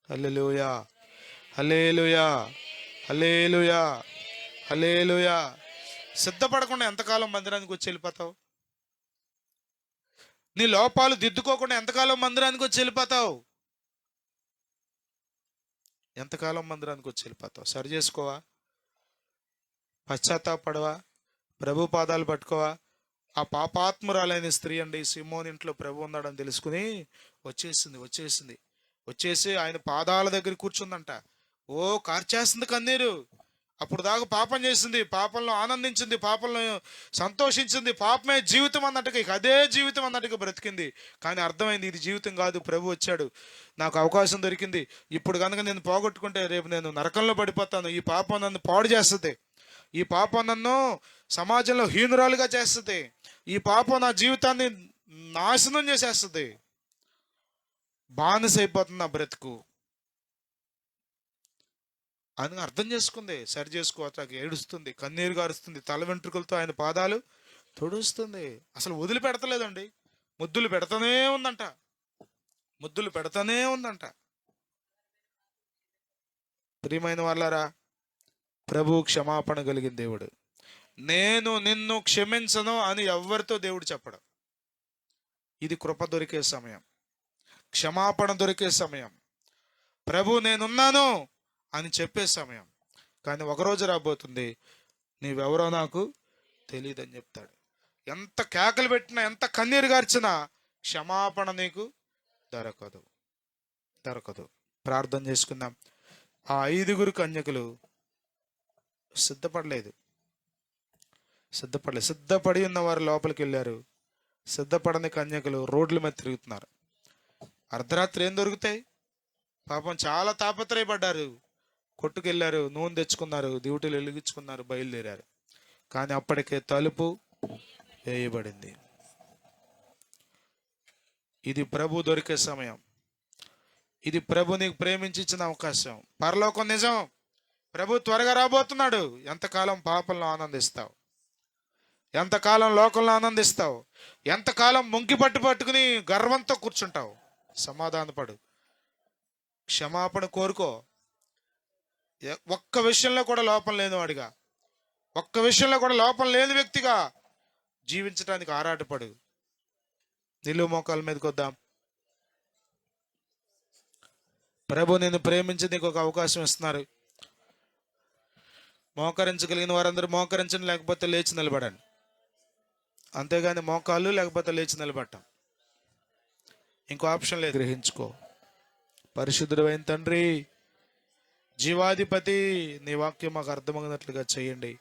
హల్లెలూయా హల్లెలూయా హల్లెలూయా హల్లెలూయా. సిద్ధపడకుండా ఎంతకాలం మందిరానికి వచ్చి వెళ్ళిపోతావు? నీ లోపాలు దిద్దుకోకుండా ఎంతకాలం మందిరానికి వచ్చి వెళ్ళిపోతావు? ఎంతకాలం మందిరానికి వచ్చి వెళ్ళిపోతావు? సరి చేసుకోవా? పశ్చాత్తాపడవా? ప్రభు పాదాలు పట్టుకోవా? ఆ పాపాత్మురాలైన స్త్రీ అండి, సిమోన్ ఇంట్లో ప్రభు ఉన్నాడని తెలుసుకుని వచ్చేసి ఆయన పాదాల దగ్గర కూర్చుందంట. ఓ కార్చేస్తుంది కన్నీరు. అప్పుడు దాకా పాపం చేసింది, పాపంలో ఆనందించింది, పాపంలో సంతోషించింది, పాపమే జీవితం అన్నట్టుగా, ఇక అదే జీవితం అన్నట్టుగా బ్రతికింది. కానీ అర్థమైంది, ఇది జీవితం కాదు, ప్రభు వచ్చాడు, నాకు అవకాశం దొరికింది, ఇప్పుడు కనుక నేను పోగొట్టుకుంటే రేపు నేను నరకంలో పడిపోతాను, ఈ పాపం నన్ను పాడు చేస్తుంది, ఈ పాపం నన్ను సమాజంలో హీనురాలుగా చేస్తుంది, ఈ పాపం నా జీవితాన్ని నాశనం చేసేస్తుంది, బానిస అయిపోతుంది నా బ్రతుకు అని అర్థం చేసుకుంది. సరి చేసుకోవటానికి ఏడుస్తుంది, కన్నీరు గారుస్తుంది, తల వెంట్రుకలతో ఆయన పాదాలు తుడుస్తుంది. అసలు వదిలిపెడతలేదండి, ముద్దులు పెడతానే ఉందంట. ప్రియమైన వాళ్ళారా, ప్రభు క్షమాపణ కలిగిన దేవుడు. నేను నిన్ను క్షమించను అని ఎవరితో దేవుడు చెప్పడం. ఇది కృప దొరికే సమయం, క్షమాపణ దొరికే సమయం, ప్రభు నేనున్నాను అని చెప్పే సమయం. కానీ ఒకరోజు రాబోతుంది, నీవెవరో నాకు తెలియదని చెప్తాడు. ఎంత కేకలు పెట్టినా, ఎంత కన్నీరు గార్చినా క్షమాపణ నీకు దొరకదు. ప్రార్థన చేసుకుందాం. ఆ 5 కన్యకులు సిద్ధపడి ఉన్న వారు లోపలికి వెళ్ళారు. సిద్ధపడని కన్యకులు రోడ్ల మీద తిరుగుతున్నారు. అర్ధరాత్రి ఏం దొరుకుతాయి? పాపం చాలా తాపత్రయపడ్డారు, కొట్టుకెళ్ళారు, నూనె తెచ్చుకున్నారు, డ్యూటీలు వెలిగించుకున్నారు, బయలుదేరారు. కానీ అప్పటికే తలుపు వేయబడింది. ఇది ప్రభు దొరికే సమయం, ఇది ప్రభు నీకు ప్రేమించి ఇచ్చిన అవకాశం. పరలోకం నిజం, ప్రభు త్వరగా రాబోతున్నాడు. ఎంతకాలం పాపంలో ఆనందిస్తావు? ఎంతకాలం లోకంలో ఆనందిస్తావు? ఎంతకాలం ముంకి పట్టుకుని గర్వంతో కూర్చుంటావు? సమాధానపడు, క్షమాపణ కోరుకో. ఒక్క విషయంలో కూడా లోపం లేని వాడిగా, ఒక్క విషయంలో కూడా లోపం లేని వ్యక్తిగా జీవించడానికి ఆరాటపడు. నిలువు మోకాల మీదకి వద్దాం. ప్రభు నిన్ను ప్రేమించి నీకు ఒక అవకాశం ఇస్తున్నారు. మోకరించగలిగిన వారందరూ మోకరించండి, లేకపోతే లేచి నిలబడండి. అంతేగాని మోకాళ్ళు లేకపోతే లేచి నిలబడటం. ఇంకో ఆప్షన్ లేదు, గ్రహించుకో. పరిశుద్ధుడైన తండ్రి, జీవాధిపతి, నీ వాక్యం మాకు అర్థమగినట్లుగా చేయండి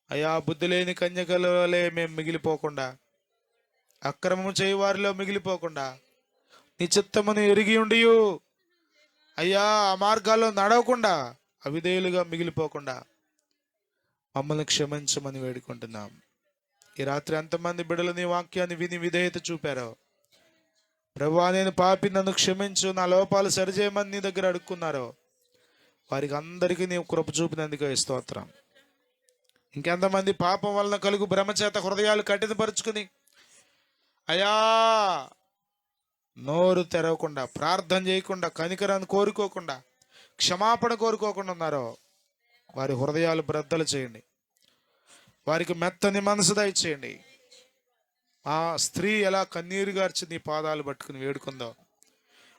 అయ్యా. బుద్ధి లేని కన్యకలే మేము మిగిలిపోకుండా, అక్రమము చేయవారిలో మిగిలిపోకుండా, నీ చిత్తమును ఎరిగి ఉండి అయ్యా ఆ మార్గాల్లో నడవకుండా అవిధేయులుగా మిగిలిపోకుండా మమ్మల్ని క్షమించమని వేడుకుంటున్నాం. ఈ రాత్రి ఎంతమంది బిడ్డలు నీ వాక్యాన్ని విని విధేయత చూపారో ప్రభువా, నేను పాపి, నన్ను క్షమించు, నా లోపాలు సరిచేయమని నీ దగ్గర అడుక్కున్నారో వారికి అందరికీ నీవు కృప చూపినందుకు స్తోత్రం. ఇంకెంతమంది పాపం వలన కలుగు భ్రమచేత హృదయాలు కఠినపరుచుకుని అయ్యా నోరు తెరవకుండా, ప్రార్థన చేయకుండా, కనికరాన్ని కోరుకోకుండా, క్షమాపణ కోరుకోకుండా ఉన్నారో వారి హృదయాలు బ్రద్దలు చేయండి. వారికి మెత్తని మనసు దయచేయండి. ఆ స్త్రీ ఎలా కన్నీరు గార్చి నీ పాదాలు పట్టుకుని వేడుకుందో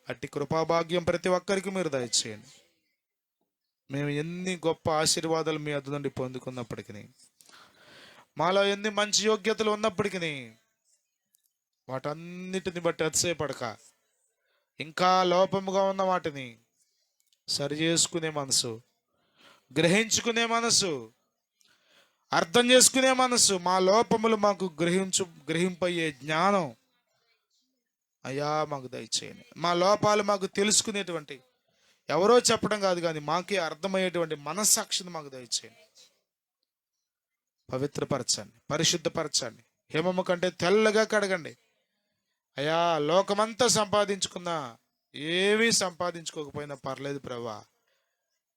అట్టి కృపాభాగ్యం ప్రతి ఒక్కరికి మీరు దయచేయండి. మేము ఎన్ని గొప్ప ఆశీర్వాదాలు మీ వద్ద నుండి పొందుకున్నప్పటికీ, మాలో ఎన్ని మంచి యోగ్యతలు ఉన్నప్పటికీ వాటన్నిటిని బట్టి అతిశయపడక ఇంకా లోపముగా ఉన్న వాటిని సరి చేసుకునే మనసు, గ్రహించుకునే మనసు, అర్థం చేసుకునే మనసు, మా లోపములు మాకు గ్రహింపయ్యే జ్ఞానం అయ్యా మాకు దయచేయండి. మా లోపాలు మాకు తెలుసుకునేటువంటి, ఎవరో చెప్పడం కాదు కానీ మాకే అర్థమయ్యేటువంటి మనస్సాక్షిని మాకు దయచేయండి. పవిత్రపరచండి, పరిశుద్ధపరచండి, హిమము కంటే తెల్లగా కడగండి అయ్యా. లోకమంతా సంపాదించుకున్నా, ఏమీ సంపాదించుకోకపోయినా పర్లేదు ప్రభువా,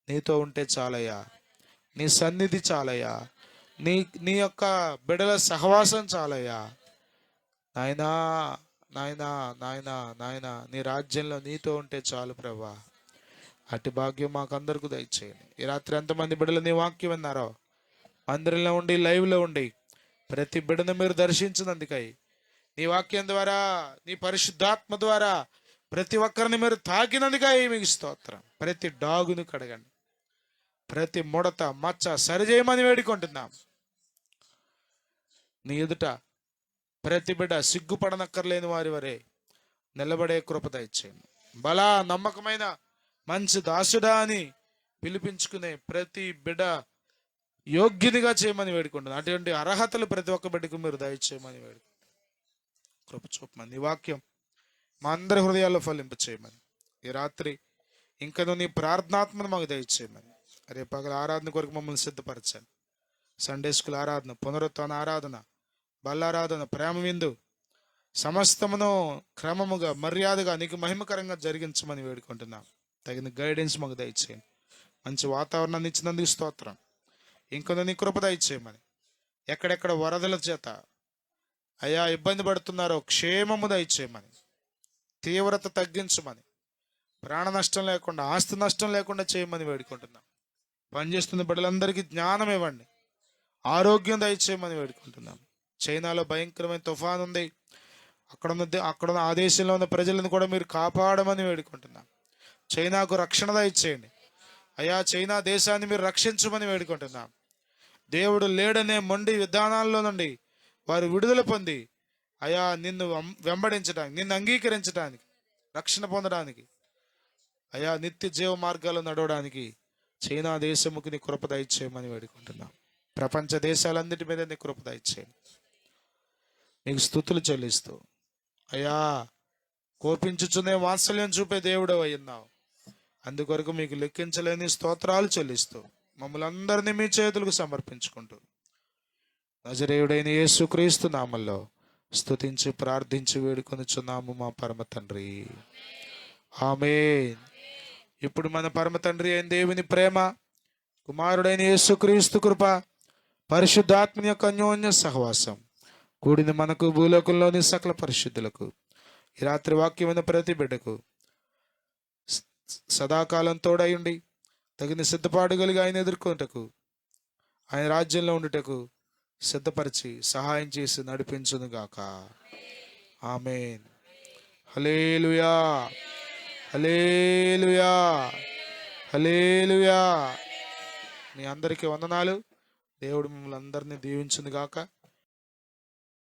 నీతో ఉంటే చాలయ్యా, నీ సన్నిధి చాలయ్యా, నీ యొక్క బిడల సహవాసం చాలయ్యా. నాయనా నాయనా నాయనా నాయనా, నీ రాజ్యంలో నీతో ఉంటే చాలు ప్రభువా. అట్టి భాగ్యం మాకందరికీ దయచేయండి. ఈ రాత్రి ఎంతమంది బిడ్డలు నీ వాక్యం విన్నారో, మందిరంలో ఉండి, లైవ్లో ఉండి ప్రతి బిడ్డను మీరు దర్శించినందుకై, నీ వాక్యం ద్వారా, నీ పరిశుద్ధాత్మ ద్వారా ప్రతి ఒక్కరిని మీరు తాకినందుకై మీకు స్తోత్రం. ప్రతి డాగును కడగండి, ప్రతి ముడత మచ్చ సరిచేయమని వేడుకుంటున్నాం. నీ ఎదుట ప్రతి బిడ్డ సిగ్గుపడనక్కర్లేని వారి వరే నిలబడే కృప దయచేయండి. బలా నమ్మకమైన మంచి దాసుడా అని పిలిపించుకునే ప్రతి బిడ్డ యోగ్యునిగా చేయమని వేడుకుంటున్నాను. అటువంటి అర్హతలు ప్రతి ఒక్క బిడ్డకు మీరు దయచేయమని వేడుకుంటున్నాను. కృప చూపమని, ఈ వాక్యం మా అందరి హృదయాల్లో ఫలింప చేయమని, ఈ రాత్రి ఇంకను నీ ప్రార్థనాత్మను మాకు దయచేయమని, రేపు పగల ఆరాధన కొరకు మమ్మల్ని సిద్ధపరచండి. సండే స్కూల్ ఆరాధన, పునరుత్థాన ఆరాధన, బల్లారాధన, ప్రేమ విందు సమస్తమును క్రమముగా, మర్యాదగా, నీకు మహిమకరంగా జరిగించమని వేడుకుంటున్నాం. తగిన గైడెన్స్ మాకు దయచేయండి. మంచి వాతావరణాన్ని ఇచ్చినందుకు స్తోత్రం. ఇంకొంత నీ కృప దయచేయమని, ఎక్కడెక్కడ వరదల చేత అయ్యా ఇబ్బంది పడుతున్నారో క్షేమము దయచేయమని, తీవ్రత తగ్గించమని, ప్రాణ నష్టం లేకుండా, ఆస్తి నష్టం లేకుండా చేయమని వేడుకుంటున్నాం. పనిచేస్తున్న బిడ్డలందరికీ జ్ఞానం ఇవ్వండి, ఆరోగ్యం దయచేయమని వేడుకుంటున్నాం. చైనాలో భయంకరమైన తుఫాను ఉంది. అక్కడ ఆ దేశంలో ఉన్న ప్రజలను కూడా మీరు కాపాడమని వేడుకుంటున్నాం. చైనాకు రక్షణ దయచేయండి అయ్యా. చైనా దేశాన్ని మీరు రక్షించమని వేడుకుంటున్నాం. దేవుడు లేడనే మొండి విధానాల్లో నుండి వారు విడుదల పొంది అయ్యా నిన్ను వెంబడించడానికి, నిన్ను అంగీకరించడానికి, రక్షణ పొందడానికి అయ్యా నిత్య జీవ మార్గాలు నడవడానికి చైనా దేశముకి నీ కృప దయచేయమని వేడుకుంటున్నాం. ప్రపంచ దేశాలన్నిటి మీద నీ కృప దయచేయండి. నీకు స్తుతులు చెల్లిస్తూ అయ్యా, కోపించుచునే వాత్సల్యం చూపే దేవుడు అయ్యున్నావు. అందుకొరకు మీకు లెక్కించలేని స్తోత్రాలు చెల్లిస్తూ మమ్మల్ని అందరినీ మీ చేతులకు సమర్పించుకుంటూ నజరేయుడైన యేసుక్రీస్తు నామములో స్తుతించి ప్రార్థించి వేడుకొనుచున్నాము మా పరమ తండ్రి, ఆమేన్. ఇప్పుడు మన పరమ తండ్రి అయిన దేవుని ప్రేమ, కుమారుడైన యేసుక్రీస్తు కృప, పరిశుద్ధాత్మ యొక్క అన్యోన్య సహవాసం కూడిన మనకు, భూలోకంలోని సకల పరిశుద్ధులకు, ఈ రాత్రి వాక్యమైన ప్రతి బిడ్డకు సదాకాలం తోడయుండి తగిన సిద్ధపాటు కలిగి ఆయన ఎదుర్కొంటకు, ఆయన రాజ్యంలో ఉండుటకు సిద్ధపరిచి సహాయం చేసి నడిపించునుగాక. ఆమేన్. హల్లెలూయా, హల్లెలూయా, హల్లెలూయా. మీ అందరికీ వందనాలు. దేవుడు మిమ్మల్ని అందరినీ దీవించునుగాక.